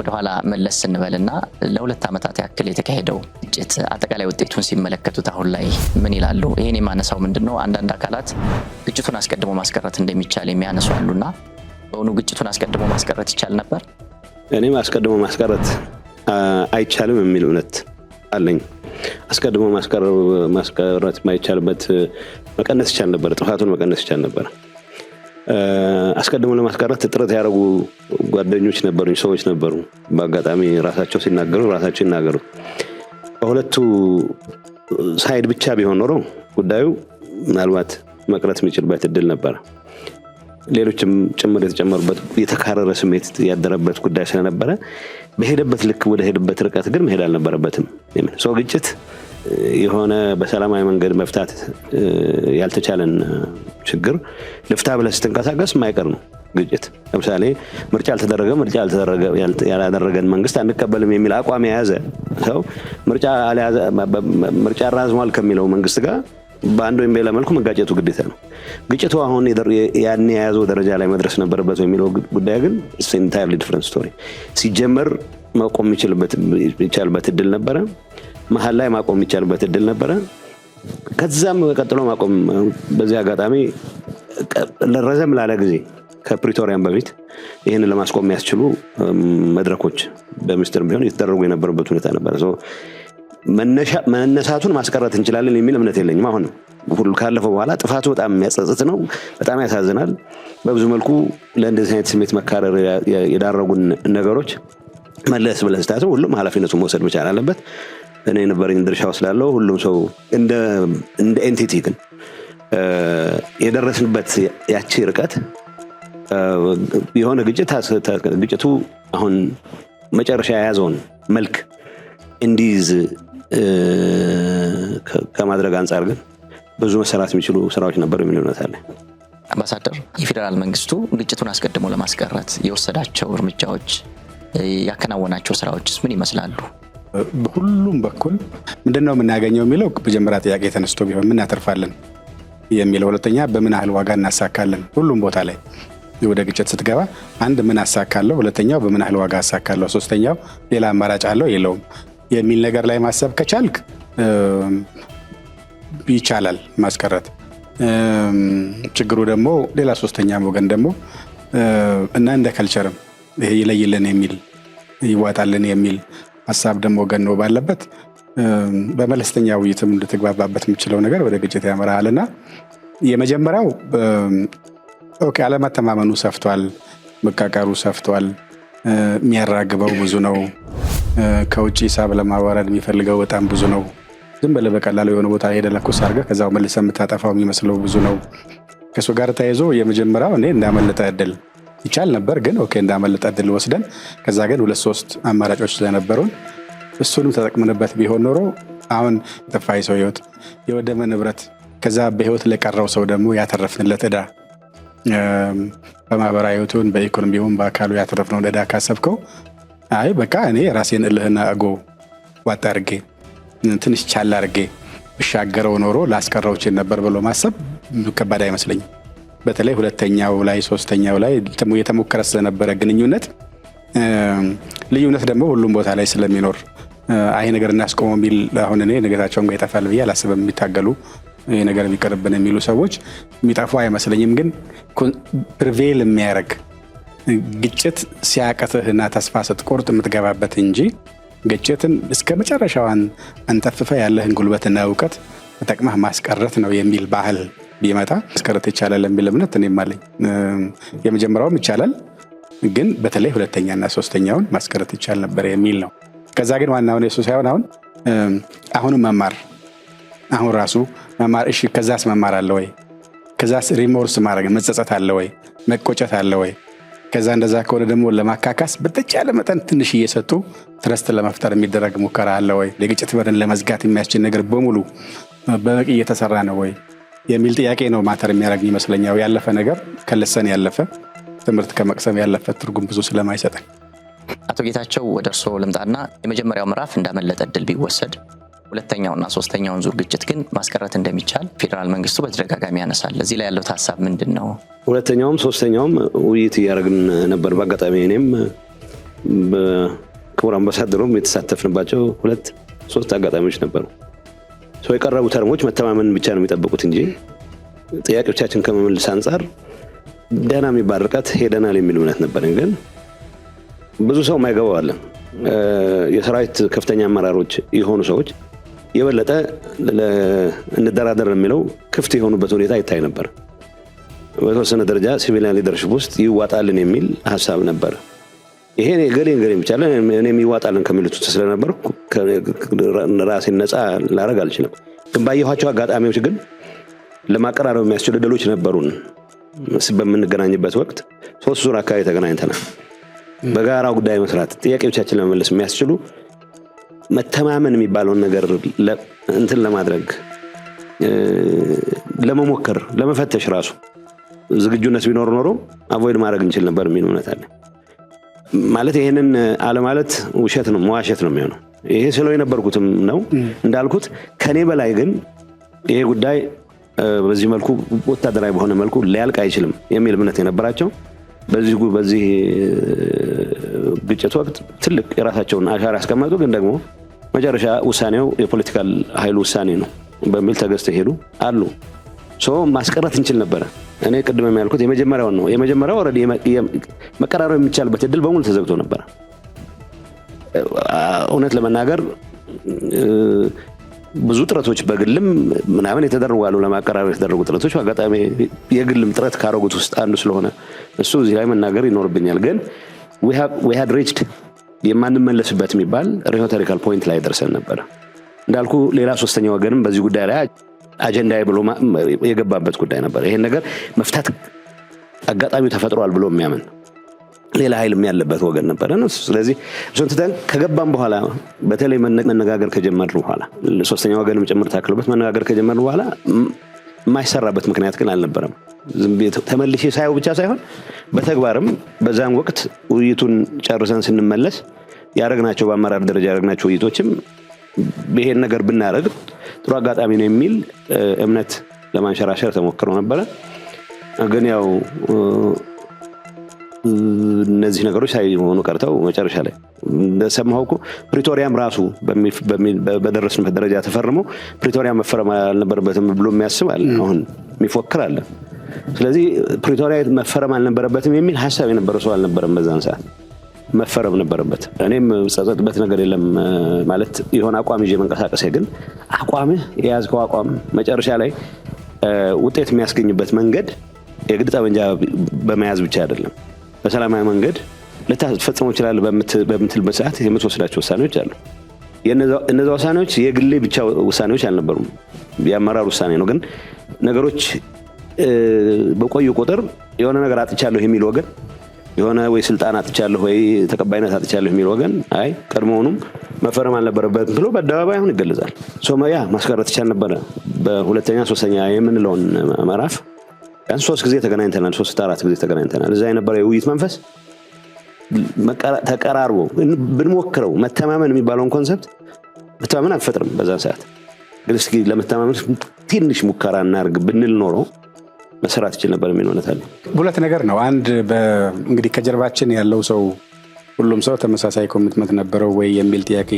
ወደ ኋላ መለስ እንበልና ለሁለት ዓመታት ያክል የተካሄደው ግጭት አጠቃላይ ውጤቱን ሲመለከቱት አሁን ላይ ምን ይላሉ? ይሄን የማነሳው ምንድነው አንዳንድ አካላት ግጭቱን አስቀድሞ ማስቀረት እንደሚቻል የሚያነሱ አሉና በእውኑ ግጭቱን አስቀድሞ ማስቀረት ይቻል ነበር? እኔም አስቀድሞ ማስቀረት አይቻልም የሚል እምነት አለኝ። አስቀድሞ ማስቀረት ማይቻልበት መቀነስ ይቻል ነበር፣ ጥፋቱን መቀነስ ይቻል ነበር። አስቀድሞ ለማስቀረት ጥረት ያደረጉ ጓደኞች ነበሩኝ፣ ሰዎች ነበሩ። በአጋጣሚ ራሳቸው ይናገሩ። በሁለቱ ሳይድ ብቻ ቢሆን ኖሮ ጉዳዩ ምናልባት መቅረት የሚችልበት እድል ነበር። ሌሎችም ጭምር የተጨመሩበት የተካረረ ስሜት ያደረበት ጉዳይ ስለነበረ በሄደበት ልክ ወደ ሄደበት ርቀት ግን መሄድ አልነበረበትም። ሰው ግጭት የሆነ በሰላማዊ መንገድ መፍታት ያልተቻለን ችግር ልፍታ ብለህ ስትንቀሳቀስ ማይቀር ነው ግጭት። ለምሳሌ ምርጫ ያላደረገን መንግስት አንቀበልም የሚል አቋም የያዘ ሰው ምርጫ ራዝሟል ከሚለው መንግስት ጋር በአንድ ወይም በሌላ መልኩ መጋጨቱ ግዴታ ነው። ግጭቱ አሁን ያን የያዘው ደረጃ ላይ መድረስ ነበረበት የሚለው ጉዳይ ግን ኢንታይርሊ ዲፈረንት ስቶሪ። ሲጀመር ማቆም የሚቻልበት እድል ነበረ። መሀል ላይ ማቆም የሚቻልበት እድል ነበረ። ከዛም ቀጥሎ ማቆም በዚህ አጋጣሚ ለረዘም ላለ ጊዜ ከፕሪቶሪያም በፊት ይህንን ለማስቆም የሚያስችሉ መድረኮች በሚስጥር ቢሆን የተደረጉ የነበረበት ሁኔታ ነበር። መነሳቱን ማስቀረት እንችላለን የሚል እምነት የለኝም። አሁን ሁሉ ካለፈው በኋላ ጥፋቱ በጣም የሚያጸጽት ነው፣ በጣም ያሳዝናል። በብዙ መልኩ ለእንደዚህ አይነት ስሜት መካረር የዳረጉን ነገሮች መለስ ብለህ ስታስብ ሁሉም ኃላፊነቱን መውሰድ መቻል አለበት። እኔ የነበረኝ ድርሻ ስላለው ሁሉም ሰው እንደ ኤንቲቲ ግን የደረስንበት ያቺ ርቀት የሆነ ግጭቱ አሁን መጨረሻ የያዘውን መልክ እንዲይዝ ከማድረግ አንጻር ግን ብዙ መሰራት የሚችሉ ስራዎች ነበሩ የሚል እምነት አለ። አምባሳደር፣ የፌደራል መንግስቱ ግጭቱን አስቀድሞ ለማስቀረት የወሰዳቸው እርምጃዎች፣ ያከናወናቸው ስራዎችስ ምን ይመስላሉ? በሁሉም በኩል ምንድነው የምናገኘው የሚለው መጀመሪያ ጥያቄ ተነስቶ ቢሆን ምን እናተርፋለን የሚለው፣ ሁለተኛ በምን ያህል ዋጋ እናሳካለን። ሁሉም ቦታ ላይ ወደ ግጭት ስትገባ አንድ ምን አሳካለሁ፣ ሁለተኛው በምን ያህል ዋጋ አሳካለሁ፣ ሶስተኛው ሌላ አማራጭ አለው የለውም የሚል ነገር ላይ ማሰብ ከቻልክ ይቻላል ማስቀረት። ችግሩ ደግሞ ሌላ ሶስተኛ ወገን ደግሞ እና እንደ ካልቸርም ይሄ ይለይልን የሚል ይዋጣልን የሚል ሐሳብ ደግሞ ወገን ነው ባለበት በመለስተኛ ውይይትም ልትግባባበት የምችለው ነገር ወደ ግጭት ያመራልና የመጀመሪያው አለመተማመኑ ሰፍቷል፣ መቃቃሩ ሰፍቷል፣ የሚያራግበው ብዙ ነው፣ ከውጪ ሂሳብ ለማዋረድ የሚፈልገው በጣም ብዙ ነው። ዝም ብለህ በቀላሉ የሆነ ቦታ ሄደህ ለኩስ አድርገህ ከዛው መልሰህ የምታጠፋው የሚመስለው ብዙ ነው። ከሱ ጋር ተያይዞ የመጀመሪያው እኔ እንዳመለጠ እድል ይቻል ነበር፣ ግን እንዳመለጠ እድል ወስደን ከዛ ግን 2-3 አማራጮች ስለነበሩን እሱንም ተጠቅመንበት ቢሆን ኖሮ አሁን የጠፋይ ሰው ህይወት፣ የወደመ ንብረት፣ ከዛ በህይወት ለቀረው ሰው ደግሞ ያተረፍንለት ዕዳ፣ በማህበራዊ ህይወቱን በኢኮኖሚውን በአካሉ ያተረፍነውን ዕዳ ካሰብከው አይ በቃ እኔ ራሴን እልህና እጎ ዋጣ አድርጌ ትንሽ ቻል አድርጌ ብሻገረው ኖሮ ላስቀረው ይችል ነበር ብሎ ማሰብ ከባድ አይመስለኝም። በተለይ ሁለተኛው ላይ ሶስተኛው ላይ የተሞከረ ስለነበረ ግንኙነት ልዩነት ደግሞ ሁሉም ቦታ ላይ ስለሚኖር አይ ነገር እናስቆመው የሚል አሁን እኔ ነገራቸውን ጋር ይጠፋል ብዬ አላስብም። የሚታገሉ ይሄ ነገር የሚቀርብን የሚሉ ሰዎች የሚጠፉ አይመስለኝም። ግን ፕሪቬል የሚያደርግ ግጭት ሲያቀትህና ተስፋ ስትቆርጥ የምትገባበት እንጂ ግጭትን እስከ መጨረሻዋን አንተፍፈ ያለህን ጉልበትና እውቀት ተጠቅመህ ማስቀረት ነው የሚል ባህል ቢመጣ ማስቀረት ይቻላል የሚል እምነት እኔም አለኝ። የመጀመሪያውም ይቻላል፣ ግን በተለይ ሁለተኛና ሶስተኛውን ማስቀረት ይቻል ነበር የሚል ነው። ከዛ ግን ዋናውን የሱ ሳይሆን አሁን መማር፣ አሁን ራሱ መማር። እሺ ከዛስ መማር አለ ወይ? ከዛስ ሪሞርስ ማድረግ መጸጸት አለ ወይ? መቆጨት አለ ወይ? ከዛ እንደዛ ከሆነ ደግሞ ለማካካስ በተቻለ መጠን ትንሽ እየሰጡ ትረስት ለመፍጠር የሚደረግ ሙከራ አለ ወይ? ለግጭት በርን ለመዝጋት የሚያስችል ነገር በሙሉ በበቂ እየተሰራ ነው ወይ የሚል ጥያቄ ነው ማተር የሚያደርግ ይመስለኛል። ያለፈ ነገር ከልሰን ያለፈ ትምህርት ከመቅሰም ያለፈ ትርጉም ብዙ ስለማይሰጠን። አቶ ጌታቸው ወደ እርስዎ ልምጣና የመጀመሪያው ምዕራፍ እንዳመለጠ እድል ቢወሰድ ሁለተኛውና ሶስተኛውን ዙር ግጭት ግን ማስቀረት እንደሚቻል ፌደራል መንግስቱ በተደጋጋሚ ያነሳል። እዚህ ላይ ያለው ሐሳብ ምንድነው? ሁለተኛውም ሶስተኛውም ውይይት እያደረግን ነበር። በአጋጣሚ እኔም በክቡር አምባሳደሩም የተሳተፍንባቸው 2-3 አጋጣሚዎች ነበሩ። ሰው የቀረቡ ተርሞች መተማመን ብቻ ነው የሚጠብቁት እንጂ ጥያቄዎቻችን ከመመለስ አንጻር ደህና የሚባል ርቀት ሄደናል የሚል እምነት ነበረን። ግን ብዙ ሰው የማይገባው አለ። የሰራዊት ከፍተኛ አመራሮች የሆኑ ሰዎች የበለጠ እንደራደር የሚለው ክፍት የሆኑበት ሁኔታ ይታይ ነበር። በተወሰነ ደረጃ ሲቪሊያን ሊደርሽፕ ውስጥ ይዋጣልን የሚል ሀሳብ ነበር። ይሄ ገሌን ብቻ እኔም ይዋጣልን ከሚሉት ስለነበር ራሴን ነፃ ላደርግ አልችልም። ግን ባየኋቸው አጋጣሚዎች ግን ለማቀራረብ የሚያስችሉ ዕድሎች ነበሩን። በምንገናኝበት ወቅት 3 ዙር አካባቢ ተገናኝተናል። በጋራ ጉዳይ መስራት፣ ጥያቄዎቻችን ለመመለስ የሚያስችሉ መተማመን የሚባለውን ነገር እንትን ለማድረግ ለመሞከር ለመፈተሽ ራሱ ዝግጁነት ቢኖር ኖሮ አቮይድ ማድረግ እንችል ነበር የሚል እምነት አለ። ማለት ይሄንን አለማለት ውሸት ነው፣ መዋሸት ነው የሚሆነው። ይሄ ስለው የነበርኩትም ነው እንዳልኩት። ከኔ በላይ ግን ይሄ ጉዳይ በዚህ መልኩ ወታደራዊ በሆነ መልኩ ሊያልቅ አይችልም የሚል እምነት የነበራቸው በዚህ ግጭት ወቅት ትልቅ የራሳቸውን አሻራ ያስቀመጡ፣ ግን ደግሞ መጨረሻ ውሳኔው የፖለቲካል ኃይሉ ውሳኔ ነው በሚል ተገዝተው ሄዱ አሉ። ማስቀረት እንችል ነበረ። እኔ ቅድም የሚያልኩት የመጀመሪያውን ነው። የመጀመሪያው ኦልሬዲ መቀራረብ የሚቻልበት እድል በሙሉ ተዘግቶ ነበር። እውነት ለመናገር ብዙ ጥረቶች በግልም ምናምን የተደረጉ አሉ። ለማቀራረብ የተደረጉ ጥረቶች አጋጣሚ የግልም ጥረት ካረጉት ውስጥ አንዱ ስለሆነ እሱ እዚህ ላይ መናገር ይኖርብኛል። ግን we had reached የማንመለስበት የሚባል ሪቶሪካል ፖይንት ላይ ደርሰን ነበር። እንዳልኩ ሌላ ሶስተኛ ወገንም በዚህ ጉዳይ ላይ አጀንዳ ብሎ የገባበት ጉዳይ ነበር። ይሄን ነገር መፍታት አጋጣሚው ተፈጥሯል ብሎ የሚያምን ሌላ ኃይልም ያለበት ወገን ነበር። ስለዚህ እሱን ትተን ከገባን በኋላ በተለይ መነጋገር ከጀመርን በኋላ ሶስተኛ ወገንም ጭምር ታክሎበት መነጋገር ከጀመርን በኋላ የማይሰራበት ምክንያት ግን አልነበረም። ተመልሼ ሳይው ብቻ ሳይሆን በተግባርም በዛን ወቅት ውይይቱን ጨርሰን ስንመለስ ያደረግናቸው በአመራር ደረጃ ያደረግናቸው ውይይቶችም ይሄን ነገር ብናደርግ ጥሩ አጋጣሚ ነው የሚል እምነት ለማንሸራሸር ተሞክሮ ነበረ። ግን ያው እነዚህ ነገሮች ሳይሆኑ ቀርተው መጨረሻ ላይ እንደሰማሁ እኮ ፕሪቶሪያም ራሱ በደረስንበት ደረጃ ተፈርሞ ፕሪቶሪያ መፈረም አልነበረበትም ብሎ የሚያስብ አለ፣ አሁን የሚፎክር አለ። ስለዚህ ፕሪቶሪያ መፈረም አልነበረበትም የሚል ሀሳብ የነበረ ሰው አልነበረም። በዛን ሰዓት መፈረም ነበረበት። እኔም ጸጸትበት ነገር የለም ማለት የሆነ አቋም ይዤ መንቀሳቀሴ፣ ግን አቋምህ የያዝከው አቋም መጨረሻ ላይ ውጤት የሚያስገኝበት መንገድ የግድ ጠመንጃ በመያዝ ብቻ አይደለም። በሰላማዊ መንገድ ልታስፈጽመው ይችላል በምትልበት ሰዓት የምትወስዳቸው ውሳኔዎች አሉ። እነዛ ውሳኔዎች የግሌ ብቻ ውሳኔዎች አልነበሩም፣ የአመራር ውሳኔ ነው። ግን ነገሮች በቆዩ ቁጥር የሆነ ነገር አጥቻለሁ የሚል ወገን፣ የሆነ ወይ ስልጣን አጥቻለሁ ወይ ተቀባይነት አጥቻለሁ የሚል ወገን አይ ቀድሞውኑም መፈረም አልነበረበትም ብሎ በአደባባይ አሁን ይገለጻል። ሶማያ ማስቀረት ይቻል ነበረ። በሁለተኛ ሶስተኛ የምንለውን ምዕራፍ ቢያንስ 3 ጊዜ ተገናኝተናል፣ 3-4 ጊዜ ተገናኝተናል። እዛ የነበረ የውይይት መንፈስ ተቀራርቦ ብንሞክረው መተማመን የሚባለውን ኮንሰፕት መተማመን አልፈጥርም በዛ ሰዓት። ግን እስኪ ለመተማመን ትንሽ ሙከራ እናርግ ብንል ኖሮ መሰራት ይችል ነበር የሚል እውነት አለ። ሁለት ነገር ነው። አንድ እንግዲህ ከጀርባችን ያለው ሰው ሁሉም ሰው ተመሳሳይ ኮሚትመንት ነበረው ወይ የሚል ጥያቄ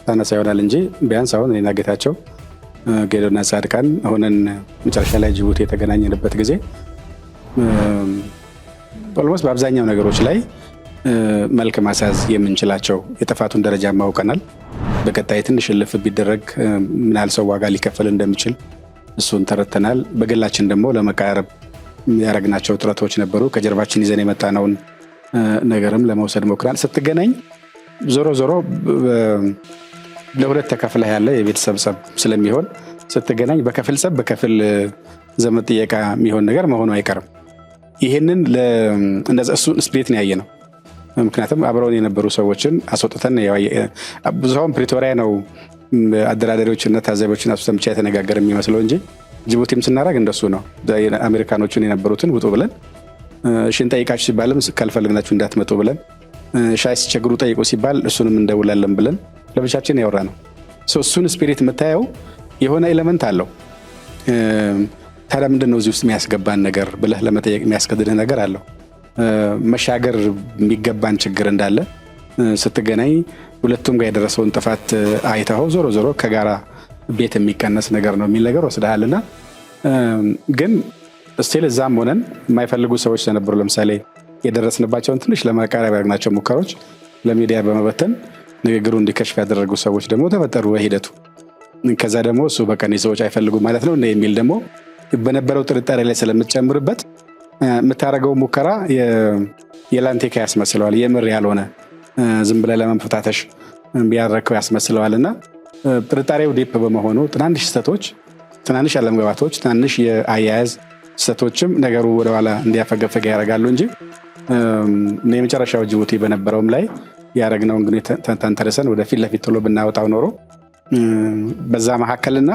ታነሳ ይሆናል እንጂ ቢያንስ አሁን እኔና ጌታቸው ጌዶና ጻድቃን ሆነን መጨረሻ ላይ ጅቡቲ የተገናኘንበት ጊዜ ኦልሞስት በአብዛኛው ነገሮች ላይ መልክ ማሳዝ የምንችላቸው የጥፋቱን ደረጃ ማውቀናል። በቀጣይ ትንሽ እልፍ ቢደረግ ምን ያህል ሰው ዋጋ ሊከፈል እንደሚችል እሱን ተረተናል። በግላችን ደግሞ ለመቃረብ ያደረግናቸው ጥረቶች ነበሩ። ከጀርባችን ይዘን የመጣነውን ነገርም ለመውሰድ ሞክራል። ስትገናኝ ዞሮ ዞሮ ለሁለት ተከፍለህ ያለ የቤተሰብ ጸብ ስለሚሆን ስትገናኝ በከፍል ጸብ በከፍል ዘመድ ጥየቃ የሚሆን ነገር መሆኑ አይቀርም። ይሄንን እሱን ስፕሪት ነው ያየነው። ምክንያቱም አብረውን የነበሩ ሰዎችን አስወጥተን ብዙውን ፕሪቶሪያ ነው አደራዳሪዎችና ታዛቢዎችን አስወጥተን ብቻ የተነጋገረ የሚመስለው እንጂ ጅቡቲም ስናደርግ እንደሱ ነው። አሜሪካኖችን የነበሩትን ውጡ ብለን ሽን ጠይቃችሁ ሲባልም ካልፈልግናችሁ እንዳትመጡ ብለን ሻይ ሲቸግሩ ጠይቁ ሲባል እሱንም እንደውላለን ብለን ለብቻችን ያወራ ነው። እሱን ስፒሪት የምታየው የሆነ ኤሌመንት አለው። ታዲያ ምንድን ነው እዚህ ውስጥ የሚያስገባን ነገር ብለህ ለመጠየቅ የሚያስገድድህ ነገር አለው። መሻገር የሚገባን ችግር እንዳለ ስትገናኝ ሁለቱም ጋር የደረሰውን ጥፋት አይተው ዞሮ ዞሮ ከጋራ ቤት የሚቀነስ ነገር ነው የሚል ነገር ወስደሃልና ግን ስቲል እዛም ሆነን የማይፈልጉ ሰዎች ተነበሩ። ለምሳሌ የደረስንባቸውን ትንሽ ለማቃረብ ያደረግናቸው ሙከራዎች ለሚዲያ በመበተን ንግግሩ እንዲከሽፍ ያደረጉ ሰዎች ደግሞ ተፈጠሩ በሂደቱ። ከዛ ደግሞ እሱ በቀን ሰዎች አይፈልጉም ማለት ነው የሚል ደግሞ በነበረው ጥርጣሬ ላይ ስለምትጨምርበት የምታደርገው ሙከራ የላንቴካ ያስመስለዋል፣ የምር ያልሆነ ዝም ብለህ ለመፈታተሽ ቢያረከው ያስመስለዋልና ጥርጣሬው ዲፕ በመሆኑ ትናንሽ ስህተቶች፣ ትናንሽ አለመግባባቶች፣ ትናንሽ የአያያዝ ስህተቶችም ነገሩ ወደኋላ እንዲያፈገፈገ ያደርጋሉ እንጂ የመጨረሻው ጅቡቲ በነበረውም ላይ ያደረግነውን ግን ተንተርሰን ወደፊት ለፊት ቶሎ ብናወጣው ኖሮ በዛ መካከልና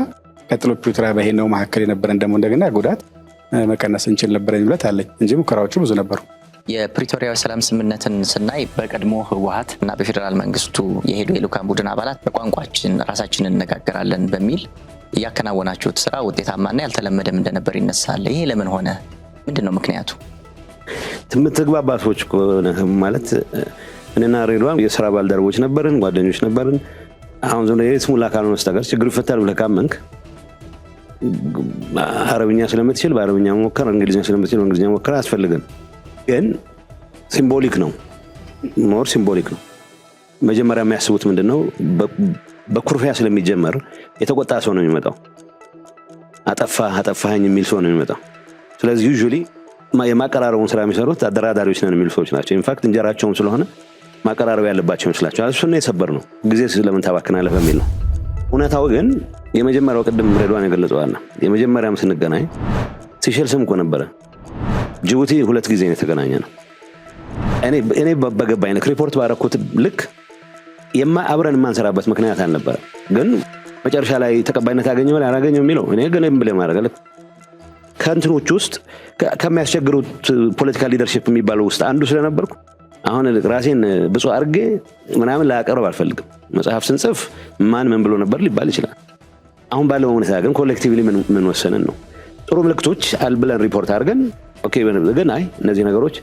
ቀጥሎ ፕሪቶሪያ በሄነው መካከል የነበረን ደግሞ እንደገና ጉዳት መቀነስ እንችል ነበር የሚለት አለኝ እንጂ ሙከራዎቹ ብዙ ነበሩ። የፕሪቶሪያው ሰላም ስምምነትን ስናይ በቀድሞ ህወሓት እና በፌዴራል መንግስቱ የሄዱ የልኡካን ቡድን አባላት በቋንቋችን ራሳችን እንነጋገራለን በሚል እያከናወናችሁት ስራ ውጤታማና ያልተለመደም እንደነበር ይነሳል። ይሄ ለምን ሆነ? ምንድን ነው ምክንያቱ? የምትግባባቶች ማለት እኔና ሬድዋን የስራ ባልደረቦች ነበርን፣ ጓደኞች ነበርን። አሁን ዝም ብለህ ስሙላ ካልሆነ በስተቀር ችግሩ ይፈታል ብለህ ካመንክ አረብኛ ስለምትችል በአረብኛ ሞከር፣ እንግሊዝኛ ስለምትችል በእንግሊዝኛ ሞከር አያስፈልግም። ግን ሲምቦሊክ ነው፣ ሞር ሲምቦሊክ ነው። መጀመሪያ የሚያስቡት ምንድነው? በኩርፊያ ስለሚጀመር የተቆጣ ሰው ነው የሚመጣው፣ አጠፋኸኝ የሚል ሰው ነው የሚመጣው። ስለዚህ ዩዥዋሊ የማቀራረቡን ስራ የሚሰሩት አደራዳሪዎች ነን የሚሉ ሰዎች ናቸው። ኢንፋክት እንጀራቸውም ስለሆነ ማቀራረብ ያለባቸው ይመስላቸዋል። እሱ ነው የሰበርነው፣ ጊዜ ስለምን ታባክናለህ በሚል ነው። እውነታው ግን የመጀመሪያው ቅድም ሬድዋን የገለጸዋልና የመጀመሪያም ስንገናኝ ሲሸልስም እኮ ነበረ ጅቡቲ 2 ጊዜ ነው የተገናኘ ነው። እኔ በገባኝ ሪፖርት ባረኩት ልክ አብረን የማንሰራበት ምክንያት አልነበረ። ግን መጨረሻ ላይ ተቀባይነት ያገኘው ላይ አላገኘው የሚለው እኔ ግን ብለ ማድረግ ከእንትኖች ውስጥ ከሚያስቸግሩት ፖለቲካል ሊደርሺፕ የሚባለው ውስጥ አንዱ ስለነበርኩ አሁን ራሴን ብፁዕ አድርጌ ምናምን ላቀርብ አልፈልግም። መጽሐፍ ስንጽፍ ማን ምን ብሎ ነበር ሊባል ይችላል። አሁን ባለው ሁኔታ ግን ኮሌክቲቭሊ ምን ወሰንን ነው ጥሩ ምልክቶች አልብለን ሪፖርት አድርገን ኦኬ ግን አይ እነዚህ ነገሮች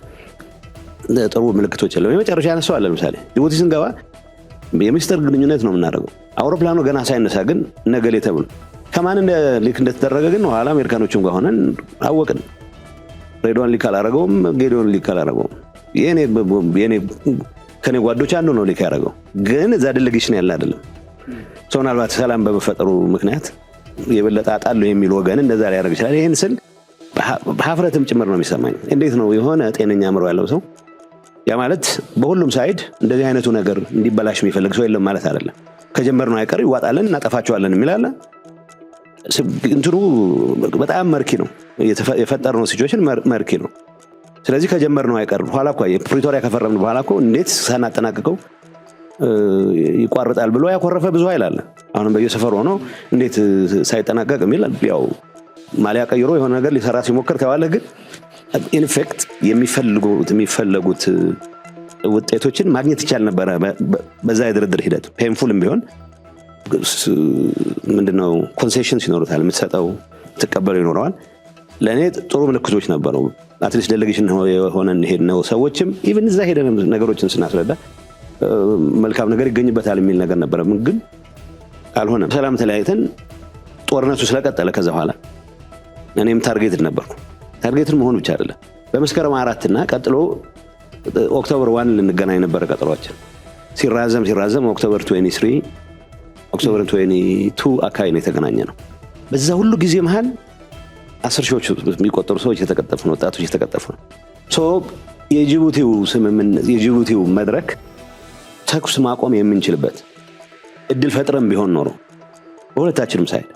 ጥሩ ምልክቶች አለው። የመጨረሻ ያነሳው አለ። ለምሳሌ ጅቡቲ ስንገባ የሚኒስትር ግንኙነት ነው የምናደርገው። አውሮፕላኑ ገና ሳይነሳ ግን ነገሌ ተብሎ ከማን ሊክ እንደተደረገ ግን ኋላ አሜሪካኖችም ጋር ሆነን አወቅን። ሬድዋን ሊክ አላደረገውም፣ ጌዲዮን ሊክ አላደረገውም። የኔ ከኔ ጓዶች አንዱ ነው ሊክ ያደረገው። ግን እዛ ዴሌጌሽን ያለ አይደለም። ሰው ምናልባት ሰላም በመፈጠሩ ምክንያት የበለጠ አጣሉ የሚል ወገን እንደዛ ሊያደርግ ይችላል። ይህን ስል በሀፍረትም ጭምር ነው የሚሰማኝ። እንዴት ነው የሆነ ጤነኛ አእምሮ ያለው ሰው ያ ማለት በሁሉም ሳይድ እንደዚህ አይነቱ ነገር እንዲበላሽ የሚፈልግ ሰው የለም ማለት አይደለም። ከጀመርነው አይቀር ይዋጣለን እናጠፋቸዋለን የሚላለ እንትሩ በጣም መርኪ ነው። የፈጠርነው ሲቹዌሽን መርኪ ነው። ስለዚህ ከጀመርነው አይቀር ኋላ እኮ ፕሪቶሪያ ከፈረምን በኋላ እኮ እንዴት ሳናጠናቅቀው ይቋርጣል ብሎ ያኮረፈ ብዙ ኃይል አለ። አሁንም በየሰፈሩ ሆኖ እንዴት ሳይጠናቀቅ የሚል ያው ማሊያ ቀይሮ የሆነ ነገር ሊሰራ ሲሞክር ተዋለ። ግን ኢንፌክት የሚፈልጉት ውጤቶችን ማግኘት ይቻል ነበረ በዛ የድርድር ሂደት። ፔንፉልም ቢሆን ምንድነው ኮንሴሽንስ ይኖሩታል፣ የምትሰጠው ትቀበለው ይኖረዋል። ለእኔ ጥሩ ምልክቶች ነበሩ። አትሊስት ዴሌጌሽን የሆነን ሄድ ነው ሰዎችም ኢቨን እዛ ሄደን ነገሮችን ስናስረዳ መልካም ነገር ይገኝበታል የሚል ነገር ነበረ። ግን አልሆነም። ሰላም ተለያይተን ጦርነቱ ስለቀጠለ ከዛ በኋላ እኔም ታርጌትድ ነበርኩ። ታርጌትድ መሆን ብቻ አይደለም። በመስከረም 4 እና ቀጥሎ ኦክቶበር 1 ልንገናኝ ነበረ ቀጠሯችን። ሲራዘም ኦክቶበር 23 ኦክቶበር 22 አካባቢ ነው የተገናኘ ነው። በዛ ሁሉ ጊዜ መሃል 10 ሺዎች የሚቆጠሩ ሰዎች የተቀጠፉ ነው፣ ወጣቶች የተቀጠፉ ነው። የጅቡቲው መድረክ ተኩስ ማቆም የምንችልበት እድል ፈጥረን ቢሆን ኖሮ በሁለታችንም ሳይድ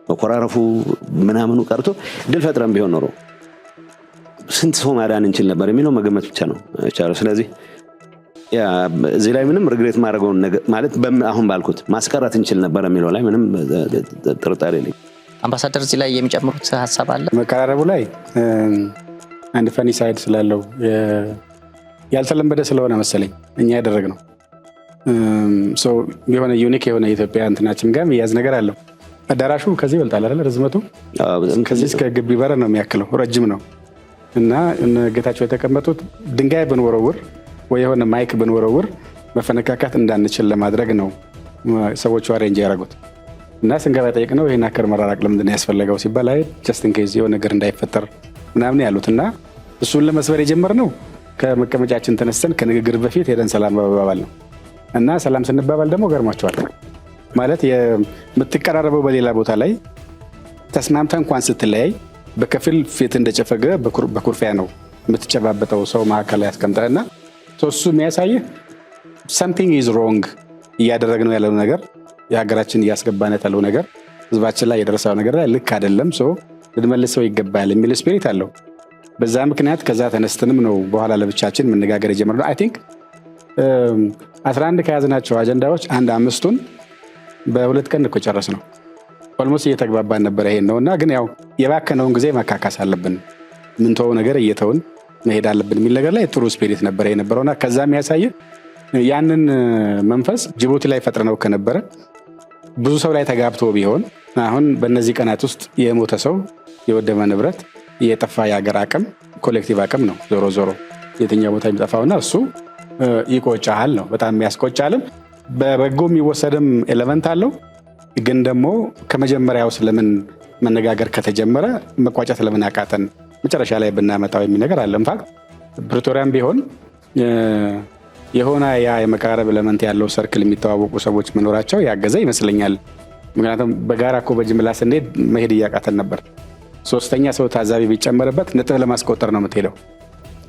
መኮራረፉ ምናምኑ ቀርቶ እድል ፈጥረን ቢሆን ኖሮ ስንት ሰው ማዳን እንችል ነበር የሚለው መገመት ብቻ ነው ቻለው። ስለዚህ እዚህ ላይ ምንም ሪግሬት ማድረገውን ማለት አሁን ባልኩት ማስቀረት እንችል ነበር የሚለው ላይ ምንም ጥርጣሬ የለኝም። አምባሳደር እዚህ ላይ የሚጨምሩት ሀሳብ አለ? መቀራረቡ ላይ አንድ ፈኒ ሳይድ ስላለው ያልተለመደ ስለሆነ መሰለኝ እኛ ያደረግነው የሆነ ዩኒክ የሆነ የኢትዮጵያ እንትናችን ጋር የሚያዝ ነገር አለው። አዳራሹ ከዚህ ይበልጣል አይደል? ርዝመቱ ከዚህ እስከ ግቢ በር ነው የሚያክለው፣ ረጅም ነው እና ጌታቸው የተቀመጡት ድንጋይ ብንወረውር ወይ የሆነ ማይክ ብንወረውር መፈነካካት እንዳንችል ለማድረግ ነው ሰዎቹ አሬንጅ ያደረጉት። እና ስንገባ ጠይቅነው ይሄን አከር መራራቅ ለምንድን ነው ያስፈልገው ሲባል አይ ጀስት ኢን ኬዝ የሆነ ነገር እንዳይፈጠር ምናምን ያሉት። እና እሱን ለመስበር የጀመርነው ከመቀመጫችን ተነስተን ከንግግር በፊት ሄደን ሰላም መባባል ነው። እና ሰላም ስንባባል ደግሞ ገርማቸዋል ማለት የምትቀራረበው በሌላ ቦታ ላይ ተስማምተ እንኳን ስትለያይ በከፊል ፊት እንደጨፈገ በኩርፊያ ነው የምትጨባበጠው ሰው መካከል ላይ ያስቀምጠና እሱ የሚያሳይህ something is wrong እያደረግነው ያለው ነገር የሀገራችን እያስገባነት ያለው ነገር ህዝባችን ላይ የደረሰው ነገር ላይ ልክ አይደለም ልንመልሰው ይገባል የሚል ስፒሪት አለው። በዛ ምክንያት ከዛ ተነስተንም ነው በኋላ ለብቻችን መነጋገር የጀመርነው። አይ ቲንክ 11 ከያዝናቸው አጀንዳዎች አንድ 5ቱን በ2 ቀን እኮ ጨረስነው። ኦልሞስት እየተግባባን ነበር ይሄን ነውና ግን ያው የባከነውን ጊዜ መካካስ አለብን ምንተው ነገር እየተውን መሄድ አለብን የሚል ነገር ላይ ጥሩ ስፒሪት ነበር የነበረውና ከዛ የሚያሳይ ያንን መንፈስ ጅቡቲ ላይ ፈጥረነው ከነበረ ብዙ ሰው ላይ ተጋብቶ ቢሆን አሁን በእነዚህ ቀናት ውስጥ የሞተ ሰው የወደመ ንብረት የጠፋ የሀገር አቅም ኮሌክቲቭ አቅም ነው ዞሮ ዞሮ የትኛው ቦታ የሚጠፋውና እሱ ይቆጫል ነው በጣም የሚያስቆጫልም በበጎ የሚወሰድም ኤሌመንት አለው። ግን ደግሞ ከመጀመሪያው ስለምን መነጋገር ከተጀመረ መቋጨት ለምን አቃተን መጨረሻ ላይ ብናመጣው የሚል ነገር አለ። ኢንፋክት ፕሪቶሪያም ቢሆን የሆነ ያ የመቀራረብ ኤሌመንት ያለው ሰርክል የሚተዋወቁ ሰዎች መኖራቸው ያገዘ ይመስለኛል። ምክንያቱም በጋራ እኮ በጅምላ ስንሄድ መሄድ እያቃተን ነበር። ሶስተኛ ሰው ታዛቢ ቢጨመርበት ነጥብ ለማስቆጠር ነው የምትሄደው።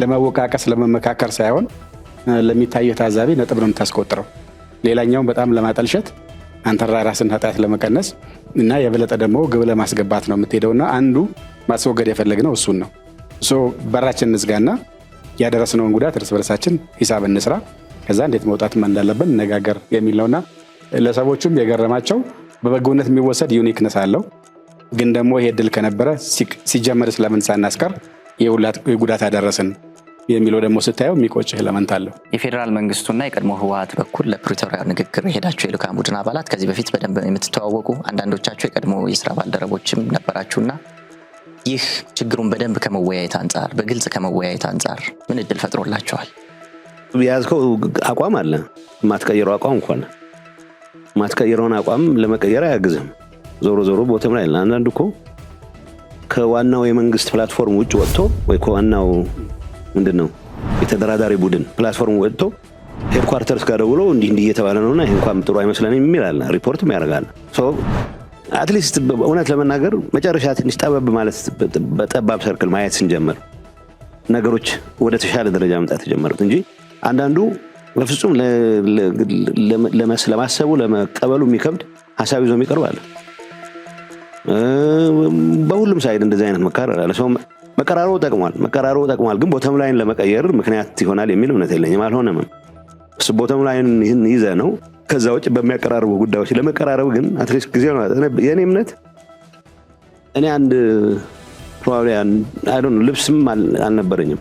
ለመወቃቀስ ለመመካከር ሳይሆን ለሚታየው ታዛቢ ነጥብ ነው የምታስቆጥረው። ሌላኛውን በጣም ለማጠልሸት አንተራ ራስን ኃጢአት ለመቀነስ እና የበለጠ ደግሞ ግብ ለማስገባት ነው የምትሄደውና አንዱ ማስወገድ የፈለግነው እሱን ነው። በራችን እንዝጋና ያደረስነውን ጉዳት እርስ በርሳችን ሂሳብ እንስራ፣ ከዛ እንዴት መውጣት እንዳለብን ነጋገር የሚል ነውና ለሰዎቹም የገረማቸው በበጎነት የሚወሰድ ዩኒክነስ አለው። ግን ደግሞ ይሄ ድል ከነበረ ሲጀመር ስለምን ሳናስቀር የጉዳት አደረስን የሚለው ደግሞ ስታየው የሚቆጭህ ኤሌመንት አለው። የፌዴራል መንግስቱና የቀድሞ ህወሓት በኩል ለፕሪቶሪያ ንግግር የሄዳችሁ የልኡካን ቡድን አባላት ከዚህ በፊት በደንብ የምትተዋወቁ አንዳንዶቻችሁ የቀድሞ የስራ ባልደረቦችም ነበራችሁና ይህ ችግሩን በደንብ ከመወያየት አንጻር በግልጽ ከመወያየት አንጻር ምን እድል ፈጥሮላችኋል? ያዝከው አቋም አለ ማትቀየረው አቋም እንኳን ማትቀየረውን አቋም ለመቀየር አያግዝም። ዞሮ ዞሮ ቦተም ላይ አንዳንዱ እኮ ከዋናው የመንግስት ፕላትፎርም ውጭ ወጥቶ ወይ ከዋናው ምንድነው የተደራዳሪ ቡድን ፕላትፎርም ወጥቶ ሄድኳርተርስ ጋር ደውሎ እንዲህ እየተባለ ነውና ይሄ እንኳን ጥሩ አይመስለንም የሚላል ሪፖርትም ያደርጋል። አትሊስት እውነት ለመናገር መጨረሻ ትንሽ ጠበብ ማለት በጠባብ ሰርክል ማየት ስንጀምር ነገሮች ወደ ተሻለ ደረጃ መምጣት ተጀመሩት እንጂ አንዳንዱ በፍጹም ለማሰቡ ለመቀበሉ የሚከብድ ሐሳብ ይዞ የሚቀርባል። በሁሉም ሳይድ እንደዚህ አይነት መካረር አለ። ሰው መቀራረቡ ጠቅሟል ግን ቦተም ላይን ለመቀየር ምክንያት ይሆናል የሚል እምነት የለኝም። አልሆነም። እሱ ቦተም ላይን ይህን ይዘ ነው ከዛ ውጭ በሚያቀራርቡ ጉዳዮች ለመቀራረብ ግን አትሊስት ጊዜ ነው። የኔ እምነት እኔ አንድ ፕሮባብሊ ልብስም አልነበረኝም።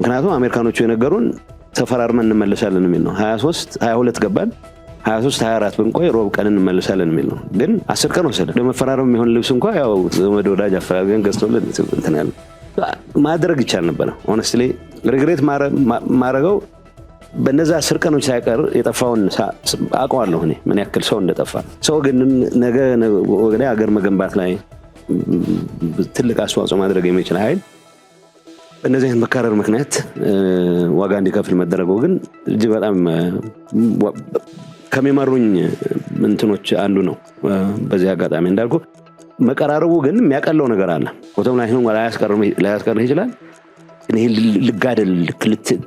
ምክንያቱም አሜሪካኖቹ የነገሩን ተፈራርመን እንመለሳለን የሚል ነው። 22 ገባን 23 24 ብንቆይ ሮብ ቀን እንመለሳለን የሚል ነው። ግን 10 ቀን ወሰደ። ለመፈራረም የሚሆን ልብስ እንኳን ያው ዘመድ ወዳጅ አፈራርገን ገዝቶልን እንትን ያለ ማድረግ ይቻል ነበር። ሆነስትሊ ሪግሬት ማረገው በነዛ 10 ቀኖች ሳይቀር የጠፋውን አውቀዋለሁ እኔ ምን ያክል ሰው እንደጠፋ። ሰው ግን ነገ ወደ ሀገር መገንባት ላይ ትልቅ አስተዋጽኦ ማድረግ የሚችል ኃይል በእነዚህ አይነት መካረር ምክንያት ዋጋ እንዲከፍል መደረገው ግን እጅግ በጣም ከሚመሩኝ እንትኖች አንዱ ነው። በዚህ አጋጣሚ እንዳልኩ መቀራረቡ ግን የሚያቀለው ነገር አለ። ቦታው ላይ ሆኖ ላያስቀር ይችላል። እኔ ልጋደል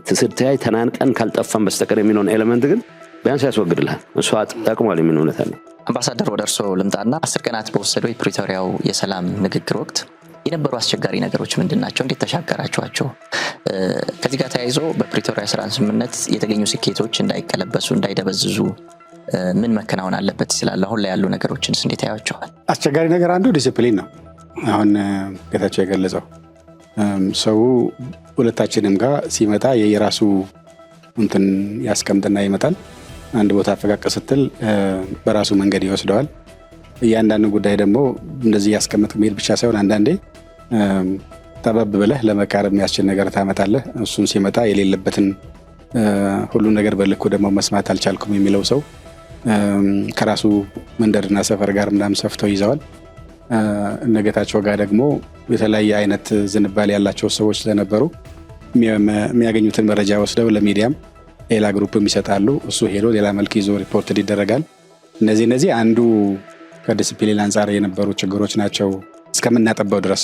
ትስርታይ ተናንቀን ካልጠፋን በስተቀር የሚለውን ኤሌመንት ግን ቢያንስ ያስወግድልሃል። እሱ አጥቅሟል የሚል እውነት አለ። አምባሳደር ወደ እርስዎ ልምጣና 10 ቀናት በወሰደው የፕሪቶሪያው የሰላም ንግግር ወቅት የነበሩ አስቸጋሪ ነገሮች ምንድናቸው? እንዴት ተሻገራችኋቸው? ከዚህ ጋር ተያይዞ በፕሪቶሪያ ሰላም ስምምነት የተገኙ ስኬቶች እንዳይቀለበሱ እንዳይደበዝዙ ምን መከናወን አለበት ይላል? አሁን ላይ ያሉ ነገሮችንስ እንዴት ያያቸዋል? አስቸጋሪ ነገር አንዱ ዲሲፕሊን ነው። አሁን ጌታቸው የገለጸው ሰው ሁለታችንም ጋር ሲመጣ የራሱ እንትን ያስቀምጥና ይመጣል። አንድ ቦታ አፈቃቀ ስትል በራሱ መንገድ ይወስደዋል። እያንዳንዱ ጉዳይ ደግሞ እንደዚህ ያስቀምጥ መሄድ ብቻ ሳይሆን አንዳንዴ ጠበብ ብለህ ለመቃረብ የሚያስችል ነገር ታመጣለህ። እሱን ሲመጣ የሌለበትን ሁሉን ነገር በልኩ ደግሞ መስማት አልቻልኩም የሚለው ሰው ከራሱ መንደርና ሰፈር ጋር ምናምን ሰፍተው ይዘዋል። እነጌታቸው ጋር ደግሞ የተለያየ አይነት ዝንባሌ ያላቸው ሰዎች ስለነበሩ የሚያገኙትን መረጃ ወስደው ለሚዲያም ሌላ ግሩፕም ይሰጣሉ። እሱ ሄዶ ሌላ መልክ ይዞ ሪፖርት ይደረጋል። እነዚህ አንዱ ከዲሲፕሊን አንጻር የነበሩ ችግሮች ናቸው እስከምናጠበው ድረስ።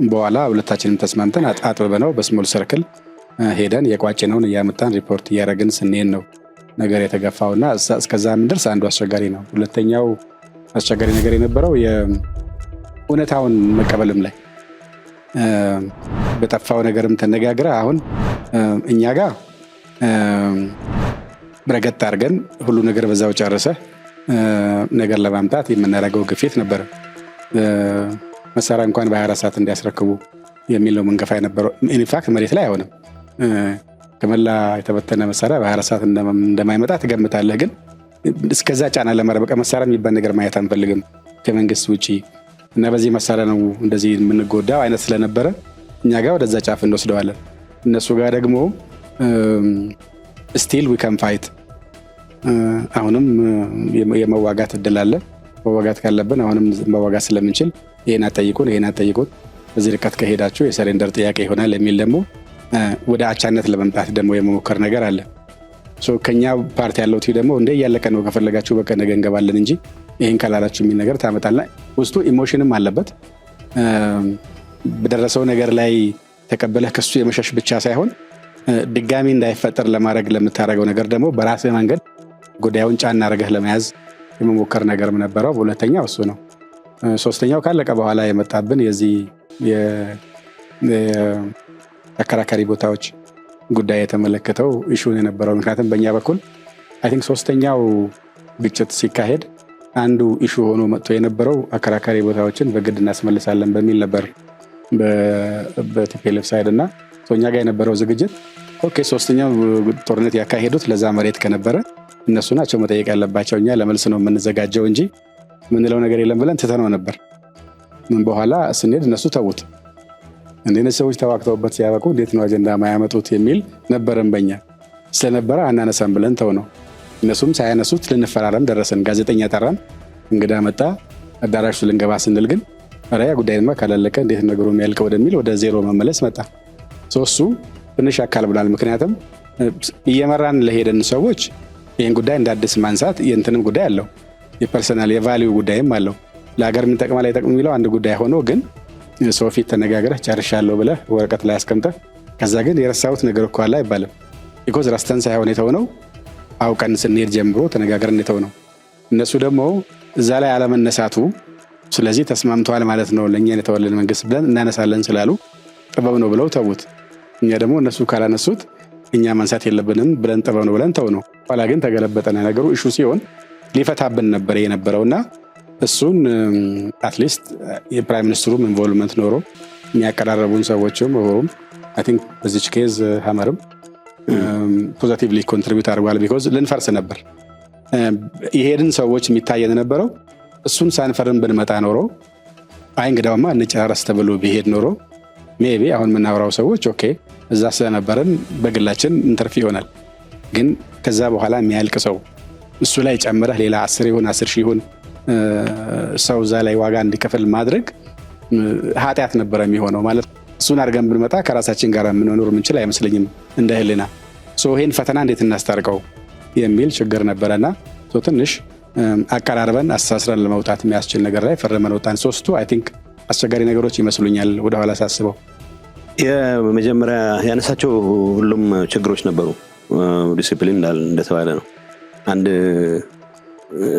በኋላ ሁለታችንም ተስማምተን አጥብበነው በስሞል ሰርክል ሄደን የቋጭነውን እያመጣን ሪፖርት እያደረግን ስንሄድ ነው ነገር የተገፋውና እስከዛ ምንደርስ አንዱ አስቸጋሪ ነው። ሁለተኛው አስቸጋሪ ነገር የነበረው የእውነታውን መቀበልም ላይ በጠፋው ነገርም ተነጋግረ አሁን እኛ ጋር ረገጥ አድርገን ሁሉ ነገር በዛው ጨርሰ ነገር ለማምጣት የምናደርገው ግፊት ነበር። መሳሪያ እንኳን በ24 ሰዓት እንዲያስረክቡ የሚለው መንገፋ የነበረው ኢንፋክት መሬት ላይ አይሆንም። ከመላ የተበተነ መሳሪያ በ24 ሰዓት እንደማይመጣ ትገምታለህ። ግን እስከዛ ጫና ለማረበቀ መሳሪያ የሚባል ነገር ማየት አንፈልግም ከመንግስት ውጪ እና በዚህ መሳሪያ ነው እንደዚህ የምንጎዳው አይነት ስለነበረ እኛ ጋር ወደዛ ጫፍ እንወስደዋለን። እነሱ ጋር ደግሞ ስቲል ዊ ካን ፋይት አሁንም የመዋጋት እድል አለ። መዋጋት ካለብን አሁንም መዋጋት ስለምንችል ይሄን አጠይቁን በዚህ ርቀት ከሄዳችሁ የሰሬንደር ጥያቄ ይሆናል የሚል ደግሞ ወደ አቻነት ለመምጣት ደግሞ የመሞከር ነገር አለ። ከኛ ፓርቲ ያለው ደግሞ እንደ እያለቀ ነው ከፈለጋችሁ በቃ ነገ እንገባለን እንጂ ይሄን ካላላችሁ የሚል ነገር ታመጣልና ውስጡ ኢሞሽንም አለበት። በደረሰው ነገር ላይ ተቀበለህ ከሱ የመሸሽ ብቻ ሳይሆን ድጋሚ እንዳይፈጠር ለማድረግ ለምታደርገው ነገር ደግሞ በራስህ መንገድ ጉዳዩን ጫና አድርገህ ለመያዝ የመሞከር ነገርም ነበረው። ሁለተኛው እሱ ነው። ሶስተኛው ካለቀ በኋላ የመጣብን የዚህ አከራካሪ ቦታዎች ጉዳይ የተመለከተው ኢሹን የነበረው ምክንያቱም በእኛ በኩል አይ ቲንክ ሶስተኛው ግጭት ሲካሄድ አንዱ ኢሹ ሆኖ መጥቶ የነበረው አከራካሪ ቦታዎችን በግድ እናስመልሳለን በሚል ነበር በቲፒኤልኤፍ ሳይድ እና እኛ ጋር የነበረው ዝግጅት ኦኬ ሶስተኛው ጦርነት ያካሄዱት ለዛ መሬት ከነበረ እነሱ ናቸው መጠየቅ ያለባቸው፣ እኛ ለመልስ ነው የምንዘጋጀው እንጂ ምንለው ነገር የለም ብለን ትተነው ነበር። ምን በኋላ ስንሄድ እነሱ ተውት። እንደነዚህ ሰዎች ተዋክተውበት ሲያበቁ እንዴት ነው አጀንዳ ማያመጡት የሚል ነበረን በእኛ ስለነበረ አናነሳም ብለን ተው ነው። እነሱም ሳያነሱት ልንፈራረም ደረሰን። ጋዜጠኛ ጠራን፣ እንግዳ መጣ፣ አዳራሹ ልንገባ ስንል ግን ያ ጉዳይማ ካላለቀ እንዴት ነገሩ የሚያልቀው ወደሚል ወደ ዜሮ መመለስ መጣ። እሱ ትንሽ አካል ብሏል። ምክንያቱም እየመራን ለሄደን ሰዎች ይህን ጉዳይ እንዳዲስ ማንሳት የእንትንም ጉዳይ አለው፣ የፐርሰናል የቫሊዩ ጉዳይም አለው። ለሀገር ምን ጠቅማ ላይ ጠቅም የሚለው አንድ ጉዳይ ሆኖ ግን ሰው ፊት ተነጋግረህ ጨርሻለሁ ብለህ ወረቀት ላይ አስቀምጠህ ከዛ ግን የረሳሁት ነገር እኮ አለ አይባልም። ቢኮዝ ረስተን ሳይሆን የተውነው አውቀን ስንሄድ ጀምሮ ተነጋግረን የተውነው። እነሱ ደግሞ እዛ ላይ አለመነሳቱ ስለዚህ ተስማምተዋል ማለት ነው ለእኛ የተወለን መንግስት ብለን እናነሳለን ስላሉ ጥበብ ነው ብለው ተውት። እኛ ደግሞ እነሱ ካላነሱት እኛ ማንሳት የለብንም ብለን ጥበብ ነው ብለን ተው ነው። ኋላ ግን ተገለበጠና ነገሩ ኢሹ ሲሆን ሊፈታብን ነበር የነበረውና እሱን አትሊስት የፕራይም ሚኒስትሩም ኢንቮልቭመንት ኖሮ የሚያቀራረቡን ሰዎችም ሆሩም አይ ቲንክ በዚች ኬዝ ሀመርም ፖዚቲቭሊ ኮንትሪቢዩት አድርጓል። ቢኮዝ ልንፈርስ ነበር የሄድን ሰዎች የሚታየን ነበረው። እሱን ሳንፈርም ብንመጣ ኖሮ አይ እንግዳውማ እንጨራረስ ተብሎ ቢሄድ ኖሮ ሜቢ አሁን የምናወራው ሰዎች ኦኬ እዛ ስለነበረን በግላችን እንተርፍ ይሆናል። ግን ከዛ በኋላ የሚያልቅ ሰው እሱ ላይ ጨምረህ ሌላ 10 ሺህ ይሁን ሰው እዛ ላይ ዋጋ እንዲከፍል ማድረግ ኃጢአት ነበረ የሚሆነው ማለት። እሱን አድርገን ብንመጣ ከራሳችን ጋር የምንኖር ምንችል አይመስለኝም እንደ ህልና። ይህን ፈተና እንዴት እናስታርቀው የሚል ችግር ነበረና ትንሽ አቀራርበን አስተሳስረን ለመውጣት የሚያስችል ነገር ላይ ፈርመን ወጣን። ሶስቱ አይ ቲንክ አስቸጋሪ ነገሮች ይመስሉኛል ወደኋላ ሳስበው። የመጀመሪያ ያነሳቸው ሁሉም ችግሮች ነበሩ። ዲሲፕሊን እንደተባለ ነው። አንድ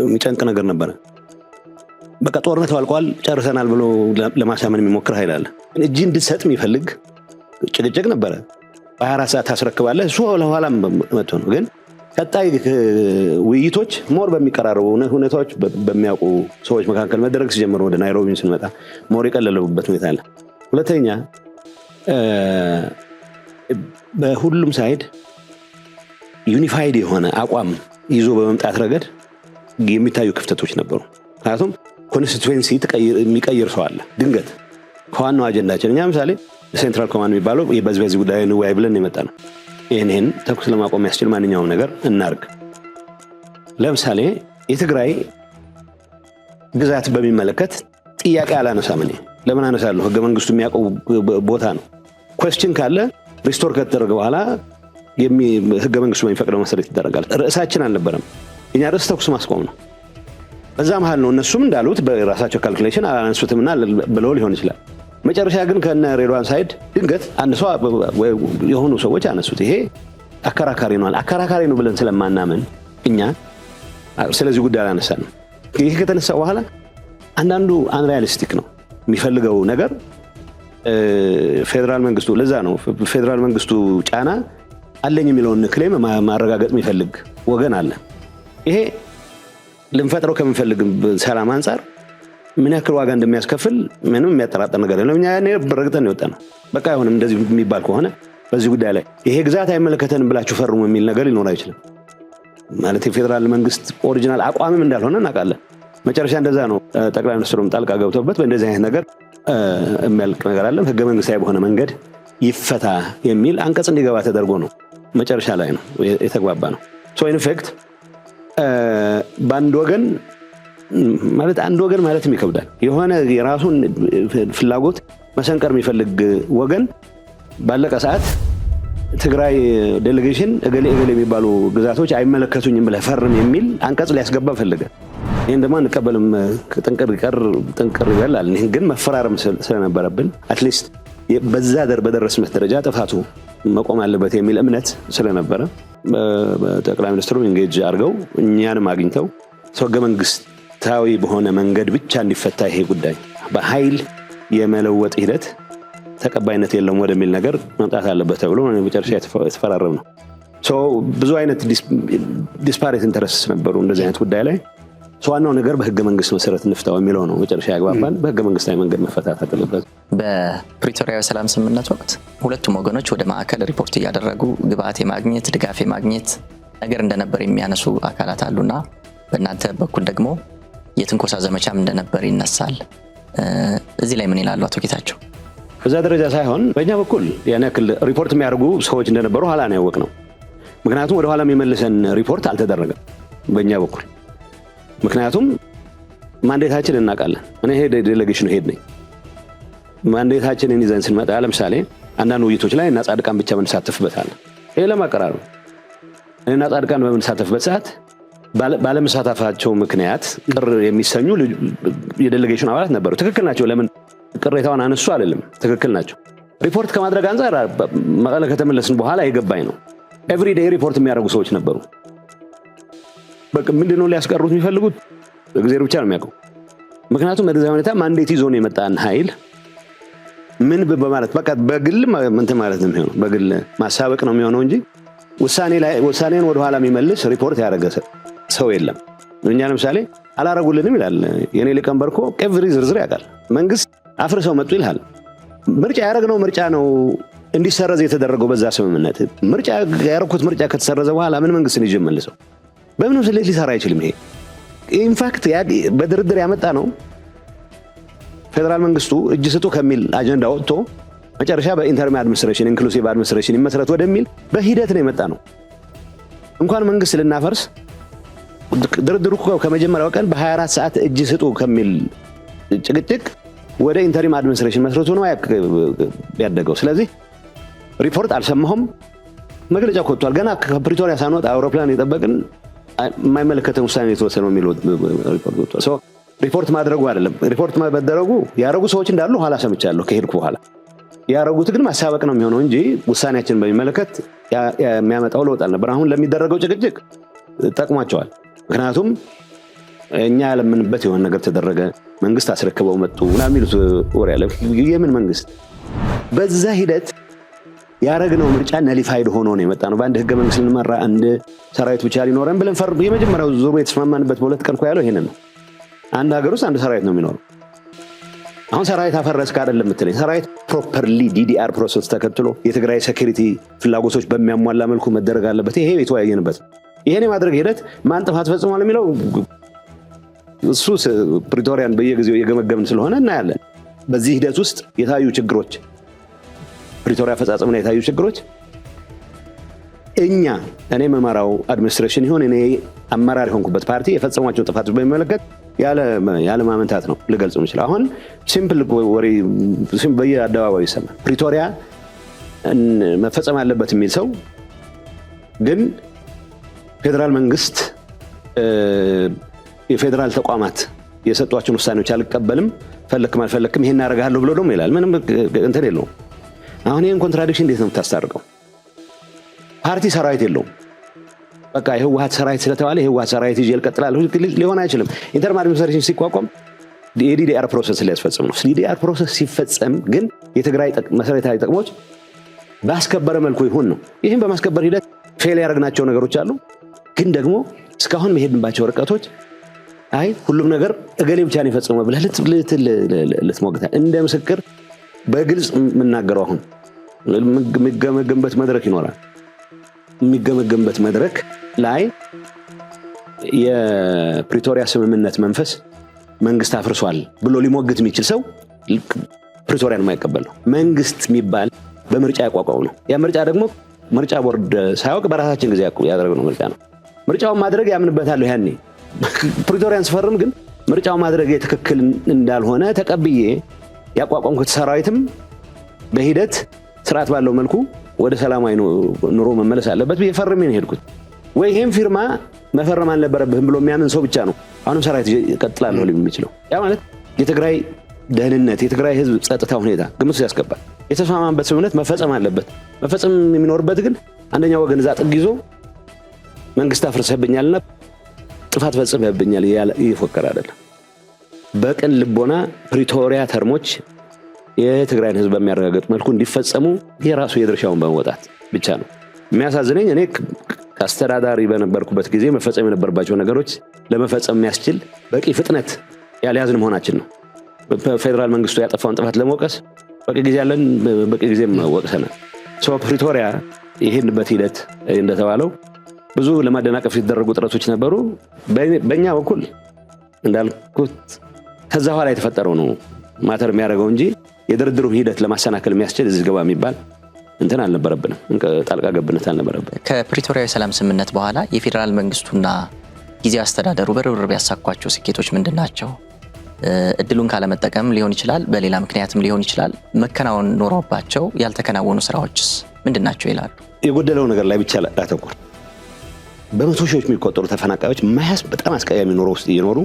የሚጨንቅ ነገር ነበረ። በቃ ጦርነት አልቋል ጨርሰናል ብሎ ለማሳመን የሚሞክር ኃይል አለ። እጅ እንድትሰጥ የሚፈልግ ጭቅጭቅ ነበረ። በ24 ሰዓት ታስረክባለህ። እሱ ለኋላ መጥቶ ነው። ግን ቀጣይ ውይይቶች ሞር በሚቀራረቡ ሁኔታዎች በሚያውቁ ሰዎች መካከል መደረግ ሲጀምሩ ወደ ናይሮቢ ስንመጣ ሞር የቀለለቡበት ሁኔታ አለ። ሁለተኛ በሁሉም ሳይድ ዩኒፋይድ የሆነ አቋም ይዞ በመምጣት ረገድ የሚታዩ ክፍተቶች ነበሩ። ምክንያቱም ኮንስቲትዌንሲ የሚቀይር ሰው አለ ድንገት ከዋናው አጀንዳችን። እኛ ምሳሌ ሴንትራል ኮማንድ የሚባለው በዚህ ጉዳይ ንዋይ ብለን የመጣ ነው። ይህንን ተኩስ ለማቆም ያስችል ማንኛውም ነገር እናርግ። ለምሳሌ የትግራይ ግዛት በሚመለከት ጥያቄ አላነሳም። እኔ ለምን አነሳለሁ? ህገ መንግስቱ የሚያውቀው ቦታ ነው። ኩዌስችን ካለ ሪስቶር ከተደረገ በኋላ ህገ መንግስቱ በሚፈቅደው መሰረት ይደረጋል። ርዕሳችን አልነበረም። የኛ ርዕስ ተኩስ ማስቆም ነው። በዛ መሃል ነው እነሱም እንዳሉት በራሳቸው ካልኩሌሽን አላነሱትምና ብለው ሊሆን ይችላል። መጨረሻ ግን ከነ ሬድዋን ሳይድ ድንገት አንድ ሰው የሆኑ ሰዎች አነሱት። ይሄ አከራካሪ ነው። አከራካሪ ነው ብለን ስለማናምን እኛ ስለዚህ ጉዳይ አላነሳንም። ይሄ ከተነሳ በኋላ አንዳንዱ አንሪያሊስቲክ ነው የሚፈልገው ነገር ፌደራል መንግስቱ። ለዛ ነው ፌደራል መንግስቱ ጫና አለኝ የሚለውን ክሌም ማረጋገጥ የሚፈልግ ወገን አለ። ይሄ ልንፈጥረው ከምንፈልግ ሰላም አንጻር ምን ያክል ዋጋ እንደሚያስከፍል ምንም የሚያጠራጥር ነገር የለም። እኛ ያኔ በረግጠን የወጣ ነው። በቃ አይሆንም እንደዚህ የሚባል ከሆነ በዚህ ጉዳይ ላይ ይሄ ግዛት አይመለከተንም ብላችሁ ፈርሙ የሚል ነገር ሊኖር አይችልም። ማለት የፌደራል መንግስት ኦሪጂናል አቋምም እንዳልሆነ እናውቃለን። መጨረሻ እንደዛ ነው ጠቅላይ ሚኒስትሩም ጣልቃ ገብተውበት በእንደዚህ አይነት ነገር የሚያልቅ ነገር አለ፣ ህገ መንግስታዊ በሆነ መንገድ ይፈታ የሚል አንቀጽ እንዲገባ ተደርጎ ነው መጨረሻ ላይ ነው የተግባባ ነው። ሶ ኢን ኢፌክት በአንድ ወገን ማለት አንድ ወገን ማለትም ይከብዳል። የሆነ የራሱን ፍላጎት መሰንቀር የሚፈልግ ወገን ባለቀ ሰዓት ትግራይ ዴሌጌሽን እገሌ የሚባሉ ግዛቶች አይመለከቱኝም ብለህ ፈርም የሚል አንቀጽ ሊያስገባ ፈልገ። ይህን ደግሞ አንቀበልም፣ ጥንቅር ይበላል። ይህን ግን መፈራረም ስለነበረብን አትሊስት በዛ በደረስነት ደረጃ ጥፋቱ መቆም አለበት የሚል እምነት ስለነበረ ጠቅላይ ሚኒስትሩ ኢንጌጅ አድርገው እኛንም አግኝተው ህገ መንግስታዊ በሆነ መንገድ ብቻ እንዲፈታ ይሄ ጉዳይ በኃይል የመለወጥ ሂደት ተቀባይነት የለውም ወደሚል ነገር መምጣት አለበት ተብሎ መጨረሻ የተፈራረም ነው። ብዙ አይነት ዲስፓሬት ኢንተረስትስ ነበሩ እንደዚህ አይነት ጉዳይ ላይ። ዋናው ነገር በህገ መንግስት መሰረት እንፍታው የሚለው ነው መጨረሻ ያግባባን። በህገ መንግስታዊ መንገድ መፈታት አለበት። በፕሪቶሪያው ሰላም ስምምነት ወቅት ሁለቱም ወገኖች ወደ ማዕከል ሪፖርት እያደረጉ ግብአት የማግኘት ድጋፍ የማግኘት ነገር እንደነበር የሚያነሱ አካላት አሉና በእናንተ በኩል ደግሞ የትንኮሳ ዘመቻም እንደነበር ይነሳል። እዚህ ላይ ምን ይላሉ አቶ ጌታቸው? በዛ ደረጃ ሳይሆን በእኛ በኩል ያን ያክል ሪፖርት የሚያደርጉ ሰዎች እንደነበሩ ኋላ ነው ያወቅነው። ምክንያቱም ወደ ኋላ የሚመልሰን ሪፖርት አልተደረገም በእኛ በኩል። ምክንያቱም ማንዴታችን እናውቃለን። እኔ ዴሌጌሽኑ ሄድ ነኝ። ማንዴታችንን ይዘን ስንመጣ ለምሳሌ አንዳንድ ውይይቶች ላይ እና ጻድቃን ብቻ ምንሳተፍበታለን። ይሄ ለማቀራረብ እና ጻድቃን በምንሳተፍበት ሰዓት ባለመሳተፋቸው ምክንያት ቅር የሚሰኙ የዴሌጌሽኑ አባላት ነበሩ። ትክክል ናቸው። ለምን ቅሬታውን አነሱ አይደለም፣ ትክክል ናቸው። ሪፖርት ከማድረግ አንፃር መቀለ ከተመለስን በኋላ የገባኝ ነው። ኤቭሪዴይ ሪፖርት የሚያደርጉ ሰዎች ነበሩ። በቃ ምንድነው ሊያስቀሩት የሚፈልጉት? እግዚአብሔር ብቻ ነው የሚያውቀው። ምክንያቱም በዛ ሁኔታ ማንዴት ይዞ ነው የመጣን ኃይል ምን በማለት በቃ በግል እንትን ማለት ነው የሚሆነው፣ በግል ማሳበቅ ነው የሚሆነው እንጂ ውሳኔን ወደ ኋላ የሚመልስ ሪፖርት ያደረገ ሰው የለም። እኛ ለምሳሌ አላረጉልንም ይላል የኔ ሊቀመንበር እኮ ኤቭሪ ዝርዝር ያውቃል። መንግስት አፍርሰው መጡ ይላል። ምርጫ ያደረግነው ምርጫ ነው እንዲሰረዝ የተደረገው በዛ ስምምነት። ምርጫ ያደረኩት ምርጫ ከተሰረዘ በኋላ ምን መንግስትን ይዤ መልሰው በምንም ስሌት ሊሰራ አይችልም። ይሄ ኢንፋክት በድርድር ያመጣ ነው። ፌደራል መንግስቱ እጅ ስጡ ከሚል አጀንዳ ወጥቶ መጨረሻ በኢንተርም አድሚኒስትሬሽን ኢንክሉሲቭ አድሚኒስትሬሽን ይመስረት ወደሚል በሂደት ነው የመጣ ነው። እንኳን መንግስት ልናፈርስ ድርድሩ ከመጀመሪያው ቀን በ24 ሰዓት እጅ ስጡ ከሚል ጭቅጭቅ ወደ ኢንተሪም አድሚኒስትሬሽን መስረቱ ነው ያደገው። ስለዚህ ሪፖርት አልሰማሁም። መግለጫ ወጥቷል። ገና ከፕሪቶሪያ ሳንወጣ አውሮፕላን የጠበቅን የማይመለከተን ውሳኔ የተወሰነው የሚለው ሪፖርት ወጥቷል። ሪፖርት ማድረጉ አይደለም፣ ሪፖርት ማድረጉ ያረጉ ሰዎች እንዳሉ ኋላ ሰምቻለሁ ከሄድኩ በኋላ። ያረጉት ግን ማሳበቅ ነው የሚሆነው እንጂ ውሳኔያችንን በሚመለከት የሚያመጣው ለውጥ አልነበር። አሁን ለሚደረገው ጭቅጭቅ ጠቅሟቸዋል። ምክንያቱም እኛ ያለምንበት የሆነ ነገር ተደረገ፣ መንግስት አስረክበው መጡ እና የሚሉት ወሬ ያለ የምን መንግስት? በዛ ሂደት ያረግነው ምርጫ ነሊፋይድ ሆኖ ነው የመጣ ነው። በአንድ ህገ መንግስት ልንመራ አንድ ሰራዊት ብቻ ሊኖረን ብለን የመጀመሪያው ዙሩ የተስማማንበት በሁለት ቀን ያለው ይሄንን ነው። አንድ ሀገር ውስጥ አንድ ሰራዊት ነው የሚኖረው። አሁን ሰራዊት አፈረስክ አይደለም የምትለኝ፣ ሰራዊት ፕሮፐርሊ ዲዲአር ፕሮሰስ ተከትሎ የትግራይ ሴኩሪቲ ፍላጎቶች በሚያሟላ መልኩ መደረግ አለበት። ይሄ የተወያየንበት ይሄን የማድረግ ሂደት ማን ጥፋት ፈጽሟል የሚለው እሱ ፕሪቶሪያን በየጊዜው የገመገምን ስለሆነ እናያለን። በዚህ ሂደት ውስጥ የታዩ ችግሮች፣ ፕሪቶሪያ አፈጻጸም ላይ የታዩ ችግሮች እኔ መመራው አድሚኒስትሬሽን ይሁን እኔ አመራር ሆንኩበት ፓርቲ የፈጸሟቸው ጥፋቶች በሚመለከት ያለ ማመንታት ነው ልገልጽ የምችለው። አሁን ሲምፕል ወሬ በየአደባባዩ ይሰማል። ፕሪቶሪያ መፈጸም አለበት የሚል ሰው ግን ፌደራል መንግስት የፌደራል ተቋማት የሰጧቸውን ውሳኔዎች አልቀበልም ፈለክም አልፈለክም ይሄን አደርጋለሁ ብሎ ደግሞ ይላል። ምንም እንትን የለውም። አሁን ይሄን ኮንትራዲክሽን እንዴት ነው የምታስታርቀው? ፓርቲ ሰራዊት የለውም። በቃ የህወሓት ሰራዊት ስለተባለ የህወሓት ሰራዊት ይዤ እቀጥላለሁ ሊሆን አይችልም። ኢንተርም አድሚኒስትሬሽን ሲቋቋም የዲዲአር ፕሮሰስ ሊያስፈጽም ነው። ዲዲአር ፕሮሰስ ሲፈጸም ግን የትግራይ መሰረታዊ ጥቅሞች ባስከበረ መልኩ ይሁን ነው። ይህን በማስከበር ሂደት ፌል ያደረግናቸው ነገሮች አሉ። ግን ደግሞ እስካሁን መሄድንባቸው ርቀቶች አይ ሁሉም ነገር እገሌ ብቻ ነው የፈጸመው ብለህ ልትሞግታ እንደ ምስክር በግልጽ የምናገረው አሁን የሚገመገምበት መድረክ ይኖራል። የሚገመገምበት መድረክ ላይ የፕሪቶሪያ ስምምነት መንፈስ መንግስት አፍርሷል ብሎ ሊሞግት የሚችል ሰው ፕሪቶሪያን የማይቀበል ነው። መንግስት የሚባል በምርጫ ያቋቋመው ነው። ያ ምርጫ ደግሞ ምርጫ ቦርድ ሳያውቅ በራሳችን ጊዜ ያደረግነው ምርጫ ነው። ምርጫውን ማድረግ ያምንበታለሁ። ያኔ ፕሪቶሪያን ስፈርም ግን ምርጫው ማድረግ ትክክል እንዳልሆነ ተቀብዬ ያቋቋምኩት ሰራዊትም በሂደት ስርዓት ባለው መልኩ ወደ ሰላማዊ ኑሮ መመለስ አለበት ብዬ ፈርሜ ነው ሄድኩት። ወይ ይሄን ፊርማ መፈረም አልነበረብህም ብሎ የሚያምን ሰው ብቻ ነው አሁንም ሰራዊት ይቀጥላለሁ ሊል የሚችለው። ያ ማለት የትግራይ ደህንነት የትግራይ ህዝብ ጸጥታ ሁኔታ ግምት ውስጥ ያስገባል። የተስማማበት ስምምነት መፈጸም አለበት። መፈጸም የሚኖርበት ግን አንደኛው ወገን እዛ ጥግ ይዞ መንግስት አፍርሰህብኛልና ጥፋት ፈጽመህብኛል እየፎከረ አይደለም። በቅን ልቦና ፕሪቶሪያ ተርሞች የትግራይን ህዝብ በሚያረጋግጥ መልኩ እንዲፈጸሙ የራሱ የድርሻውን በመወጣት ብቻ ነው። የሚያሳዝነኝ እኔ ከአስተዳዳሪ በነበርኩበት ጊዜ መፈጸም የነበረባቸው ነገሮች ለመፈጸም የሚያስችል በቂ ፍጥነት ያልያዝን መሆናችን ነው። ፌደራል መንግስቱ ያጠፋውን ጥፋት ለመውቀስ በቂ ጊዜ ያለን በቂ ጊዜም ወቅሰናል። ፕሪቶሪያ ይሄንበት ሂደት እንደተባለው ብዙ ለማደናቀፍ የተደረጉ ጥረቶች ነበሩ። በእኛ በኩል እንዳልኩት ከዛ በኋላ የተፈጠረው ነው ማተር የሚያደርገው እንጂ የድርድሩ ሂደት ለማሰናከል የሚያስችል እዚህ ገባ የሚባል እንትን አልነበረብንም። ጣልቃ ገብነት አልነበረብንም። ከፕሪቶሪያዊ ሰላም ስምምነት በኋላ የፌደራል መንግስቱና ጊዜያዊ አስተዳደሩ በርብርብ ያሳኳቸው ስኬቶች ምንድን ናቸው? እድሉን ካለመጠቀም ሊሆን ይችላል፣ በሌላ ምክንያትም ሊሆን ይችላል። መከናወን ኖሮባቸው ያልተከናወኑ ስራዎችስ ምንድን ናቸው ይላሉ? የጎደለው ነገር ላይ ብቻ ላተኩር። በመቶ ሺዎች የሚቆጠሩ ተፈናቃዮች ማያስ በጣም አስቀያሚ ኑሮ ውስጥ እየኖሩ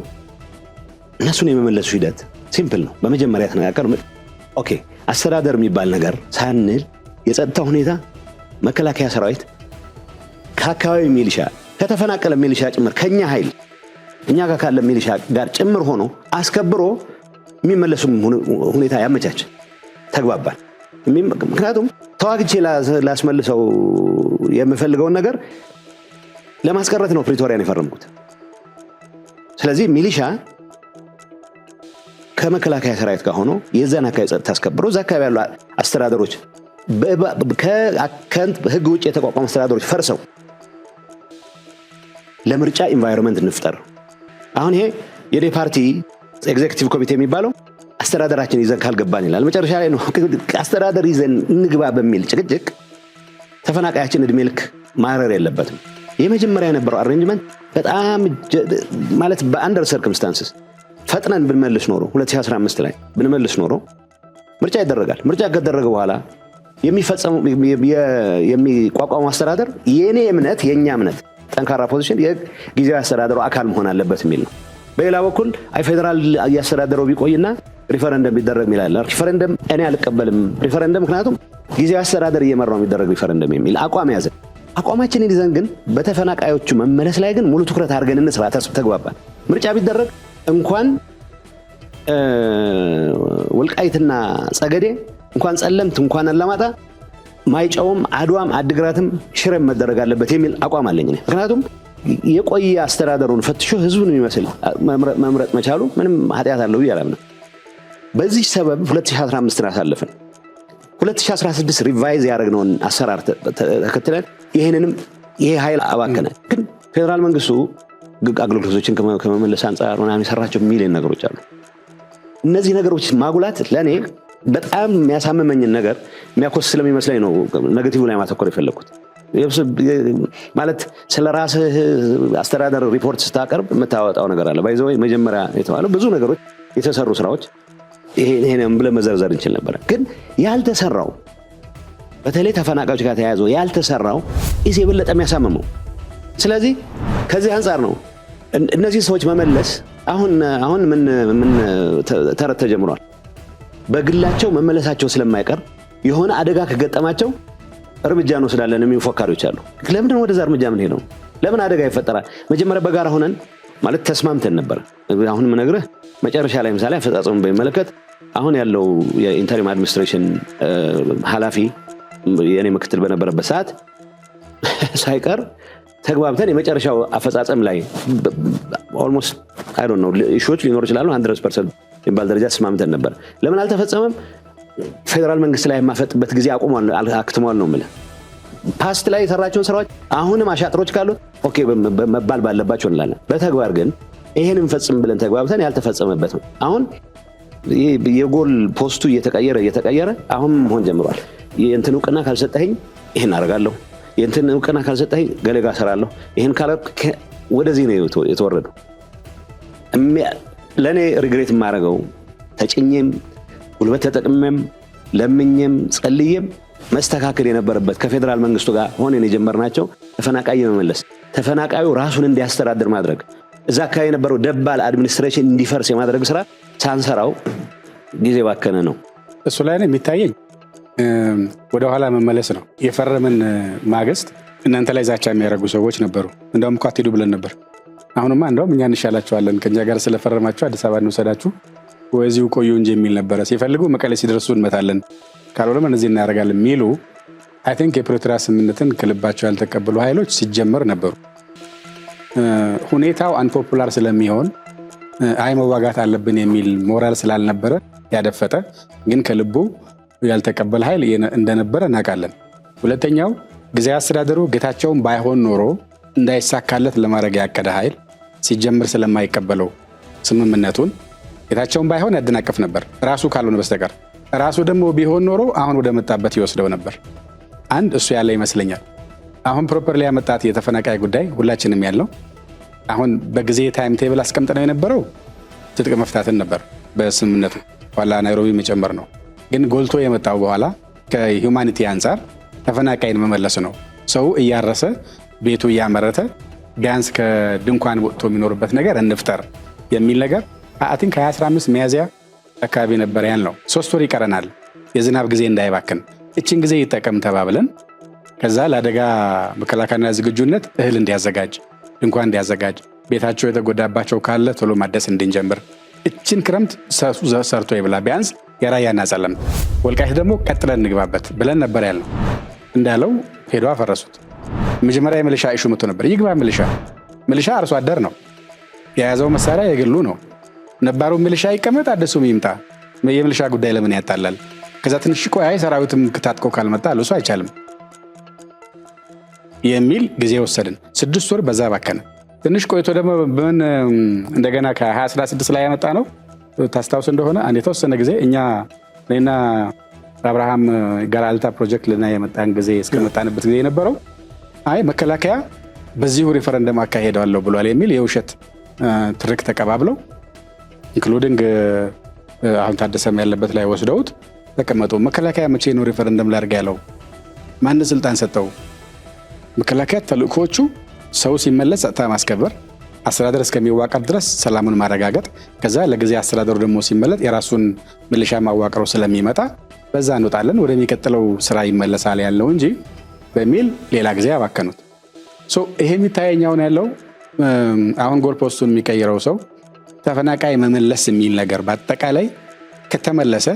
እነሱን የመመለሱ ሂደት ሲምፕል ነው። በመጀመሪያ ተነጋገር። ኦኬ አስተዳደር የሚባል ነገር ሳንል የጸጥታ ሁኔታ መከላከያ ሰራዊት ከአካባቢ ሚሊሻ ከተፈናቀለ ሚሊሻ ጭምር ከኛ ኃይል እኛ ጋር ካለ ሚሊሻ ጋር ጭምር ሆኖ አስከብሮ የሚመለሱ ሁኔታ ያመቻች ተግባባል። ምክንያቱም ተዋግቼ ላስመልሰው የምፈልገውን ነገር ለማስቀረት ነው ፕሪቶሪያን የፈረምኩት። ስለዚህ ሚሊሻ ከመከላከያ ሰራዊት ጋር ሆኖ የዛን አካባቢ ጸጥታ አስከብሮ እዛ አካባቢ ያሉ አስተዳደሮች ከህግ ውጭ የተቋቋሙ አስተዳደሮች ፈርሰው ለምርጫ ኢንቫይሮንመንት እንፍጠር። አሁን ይሄ የኔ ፓርቲ ኤግዜክቲቭ ኮሚቴ የሚባለው አስተዳደራችን ይዘን ካልገባን ይላል። መጨረሻ ላይ ነው አስተዳደር ይዘን እንግባ በሚል ጭቅጭቅ ተፈናቃያችን እድሜ ልክ ማረር የለበትም። የመጀመሪያ የነበረው አሬንጅመንት በጣም ማለት በአንደር ሰርከምስታንስስ ፈጥነን ብንመልስ ኖሮ 2015 ላይ ብንመልስ ኖሮ ምርጫ ይደረጋል። ምርጫ ከተደረገ በኋላ የሚቋቋሙ አስተዳደር የኔ እምነት የኛ እምነት ጠንካራ ፖዚሽን የጊዜያዊ አስተዳደሩ አካል መሆን አለበት የሚል ነው። በሌላ በኩል ፌደራል እያስተዳደረው ቢቆይና ሪፈረንደም ቢደረግ ይላል። ሪፈረንደም እኔ አልቀበልም። ሪፈረንደም ምክንያቱም ጊዜያዊ አስተዳደር እየመራው የሚደረግ ሪፈረንደም የሚል አቋም ያዘ። አቋማችንን ይዘን ግን በተፈናቃዮቹ መመለስ ላይ ግን ሙሉ ትኩረት አድርገን እንስራ ተግባባን። ምርጫ ቢደረግ እንኳን ወልቃይትና ጸገዴ እንኳን ጸለምት እንኳን አላማጣ ማይጨውም አድዋም አድግራትም ሽረም መደረግ አለበት የሚል አቋም አለኝ። ምክንያቱም የቆየ አስተዳደሩን ፈትሾ ህዝቡን የሚመስል መምረጥ መቻሉ ምንም ኃጢአት አለው ያላምነው። በዚህ ሰበብ 2015 አሳለፈን። 2016 ሪቫይዝ ያደረግነውን አሰራር ተከትለን ይሄ ኃይል አባከነ። ግን ፌደራል መንግስቱ አገልግሎቶችን ከመመለስ አንጻር ምናምን የሰራቸው ሚሊዮን ነገሮች አሉ። እነዚህ ነገሮች ማጉላት ለእኔ በጣም የሚያሳምመኝን ነገር የሚያኮስ ስለሚመስለኝ ነው ኔጌቲቭ ላይ ማተኮር የፈለግኩት። ማለት ስለ ራስህ አስተዳደር ሪፖርት ስታቀርብ የምታወጣው ነገር አለ። ባይዘው መጀመሪያ የተባለው ብዙ ነገሮች የተሰሩ ስራዎች ይሄንን ብለ መዘርዘር እንችል ነበር። ግን ያልተሰራው በተለይ ተፈናቃዮች ጋር ተያይዞ ያልተሰራው የበለጠ የሚያሳምመው። ስለዚህ ከዚህ አንፃር ነው እነዚህ ሰዎች መመለስ አሁን ምን ተረት ተጀምሯል። በግላቸው መመለሳቸው ስለማይቀር የሆነ አደጋ ከገጠማቸው እርምጃ እንወስዳለን የሚሉ ፎካሪዎች አሉ። ለምን ነው ወደዛ እርምጃ ምን ሄደው? ለምን አደጋ ይፈጠራል? መጀመሪያ በጋራ ሆነን ማለት ተስማምተን ነበር። አሁን ምነግርህ መጨረሻ ላይ ምሳሌ አፈጻጸሙን በሚመለከት አሁን ያለው የኢንተሪም አድሚኒስትሬሽን ኃላፊ የኔ ምክትል በነበረበት ሰዓት ሳይቀር ተግባብተን የመጨረሻው አፈጻጸም ላይ ኦልሞስት አይ ዶንት ኖ ኢሹዎች ሊኖሩ ይችላሉ 100% የሚባል ደረጃ ተስማምተን ነበር። ለምን አልተፈጸመም? ፌደራል መንግስት ላይ የማፈጥበት ጊዜ አቁሟል፣ አክትሟል ነው የምልህ። ፓስት ላይ የሰራቸውን ስራዎች አሁንም አሻጥሮች ካሉት ኦኬ መባል ባለባቸው እንላለን። በተግባር ግን ይሄን እንፈጽም ብለን ተግባብተን ያልተፈጸመበት ነው። አሁን የጎል ፖስቱ እየተቀየረ አሁን መሆን ጀምሯል። የእንትን እውቅና ካልሰጠኸኝ ይሄን አደርጋለሁ፣ የእንትን እውቅና ካልሰጠኸኝ ገለጋ እሰራለሁ፣ ይሄን ካለ ወደዚህ ነው የተወረደው። ለእኔ ሪግሬት የማደርገው ተጭኜም ጉልበት ተጠቅሜም ለምኜም ጸልዬም መስተካከል የነበረበት ከፌደራል መንግስቱ ጋር ሆነን የጀመርናቸው ተፈናቃይ መመለስ፣ ተፈናቃዩ ራሱን እንዲያስተዳድር ማድረግ፣ እዛ አካባቢ የነበረው ደባል አድሚኒስትሬሽን እንዲፈርስ የማድረግ ስራ ሳንሰራው ጊዜ ባከነ ነው። እሱ ላይ ነው የሚታየኝ ወደኋላ መመለስ ነው። የፈረምን ማግስት እናንተ ላይ ዛቻ የሚያደርጉ ሰዎች ነበሩ። እንደውም እኮ አትሄዱ ብለን ነበር። አሁንማ እንደውም እኛ እንሻላችኋለን፣ ከኛ ጋር ስለፈረማችሁ አዲስ አበባ እንወሰዳችሁ ወይዚሁ ቆዩ እንጂ የሚል ነበረ። ሲፈልጉ መቀሌ ሲደርሱ እንመታለን፣ ካልሆነም እነዚህ እናደርጋለን የሚሉ አይ ቲንክ የፕሪቶሪያ ስምምነትን ከልባቸው ያልተቀበሉ ኃይሎች ሲጀመር ነበሩ። ሁኔታው አንፖፑላር ስለሚሆን አይ መዋጋት አለብን የሚል ሞራል ስላልነበረ ያደፈጠ ግን ከልቡ ያልተቀበለ ኃይል እንደነበረ እናውቃለን። ሁለተኛው ጊዜያዊ አስተዳደሩ ጌታቸውን ባይሆን ኖሮ እንዳይሳካለት ለማድረግ ያቀደ ኃይል ሲጀምር ስለማይቀበለው ስምምነቱን ጌታቸውን ባይሆን ያደናቀፍ ነበር ራሱ ካልሆነ በስተቀር። ራሱ ደግሞ ቢሆን ኖሮ አሁን ወደ መጣበት ይወስደው ነበር። አንድ እሱ ያለ ይመስለኛል። አሁን ፕሮፐርሊ ያመጣት የተፈናቃይ ጉዳይ ሁላችንም ያለው አሁን በጊዜ ታይም ቴብል አስቀምጠነው የነበረው ትጥቅ መፍታትን ነበር በስምምነቱ ኋላ ናይሮቢ መጨመር ነው። ግን ጎልቶ የመጣው በኋላ ከሂውማኒቲ አንጻር ተፈናቃይን መመለስ ነው። ሰው እያረሰ ቤቱ እያመረተ ቢያንስ ከድንኳን ወጥቶ የሚኖርበት ነገር እንፍጠር የሚል ነገር አይ ቲንክ 2015 ሚያዝያ አካባቢ ነበር ያልነው። 3 ወር ይቀረናል የዝናብ ጊዜ እንዳይባክን እችን ጊዜ ይጠቀም ተባብለን ከዛ ለአደጋ መከላከልና ዝግጁነት እህል እንዲያዘጋጅ፣ ድንኳን እንዲያዘጋጅ፣ ቤታቸው የተጎዳባቸው ካለ ቶሎ ማደስ እንድንጀምር እችን ክረምት ሰርቶ ይብላ ቢያንስ የራያና ጸለምት ወልቃይት ደግሞ ቀጥለን እንግባበት ብለን ነበር ያልነው። እንዳለው ሄዶ አፈረሱት። መጀመሪያ የሚሊሻ ኢሹ መጥቶ ነበር። ይግባ ሚሊሻ አርሶ አደር ነው፣ የያዘው መሳሪያ የግሉ ነው። ነባሩ ሚሊሻ ይቀመጥ አደሱም ይምጣ፣ የሚሊሻ ጉዳይ ለምን ያጣላል? ከዛ ትንሽ ቆይ ሰራዊትም ታጥቆ ካልመጣ ለሱ አይቻልም የሚል ጊዜ ወሰድን። 6 ወር በዛ ባከነ። ትንሽ ቆይቶ ደግሞ ምን እንደገና ከ2016 ላይ ያመጣ ነው ታስታውስ እንደሆነ አንድ የተወሰነ ጊዜ እኔና አብርሃም ጋራልታ ፕሮጀክት ልና የመጣን ጊዜ እስከመጣንበት ጊዜ የነበረው አይ መከላከያ በዚሁ ሪፈረንደም አካሄደዋለሁ ብሏል የሚል የውሸት ትርክ ተቀባብለው ኢንክሉዲንግ አሁን ታደሰም ያለበት ላይ ወስደውት ተቀመጡ። መከላከያ መቼ ነው ሪፈረንደም ላድርግ ያለው? ማን ስልጣን ሰጠው? መከላከያ ተልእኮቹ ሰው ሲመለስ ጸጥታ ማስከበር፣ አስተዳደር እስከሚዋቀር ድረስ ሰላሙን ማረጋገጥ፣ ከዛ ለጊዜ አስተዳደሩ ደግሞ ሲመለጥ የራሱን ሚሊሻ ማዋቀሩ ስለሚመጣ በዛ እንወጣለን ወደሚቀጥለው ስራ ይመለሳል ያለው እንጂ በሚል ሌላ ጊዜ ያባከኑት። ይሄ የሚታየኛውን ያለው አሁን ጎል ፖስቱን የሚቀይረው ሰው ተፈናቃይ መመለስ የሚል ነገር በአጠቃላይ ከተመለሰ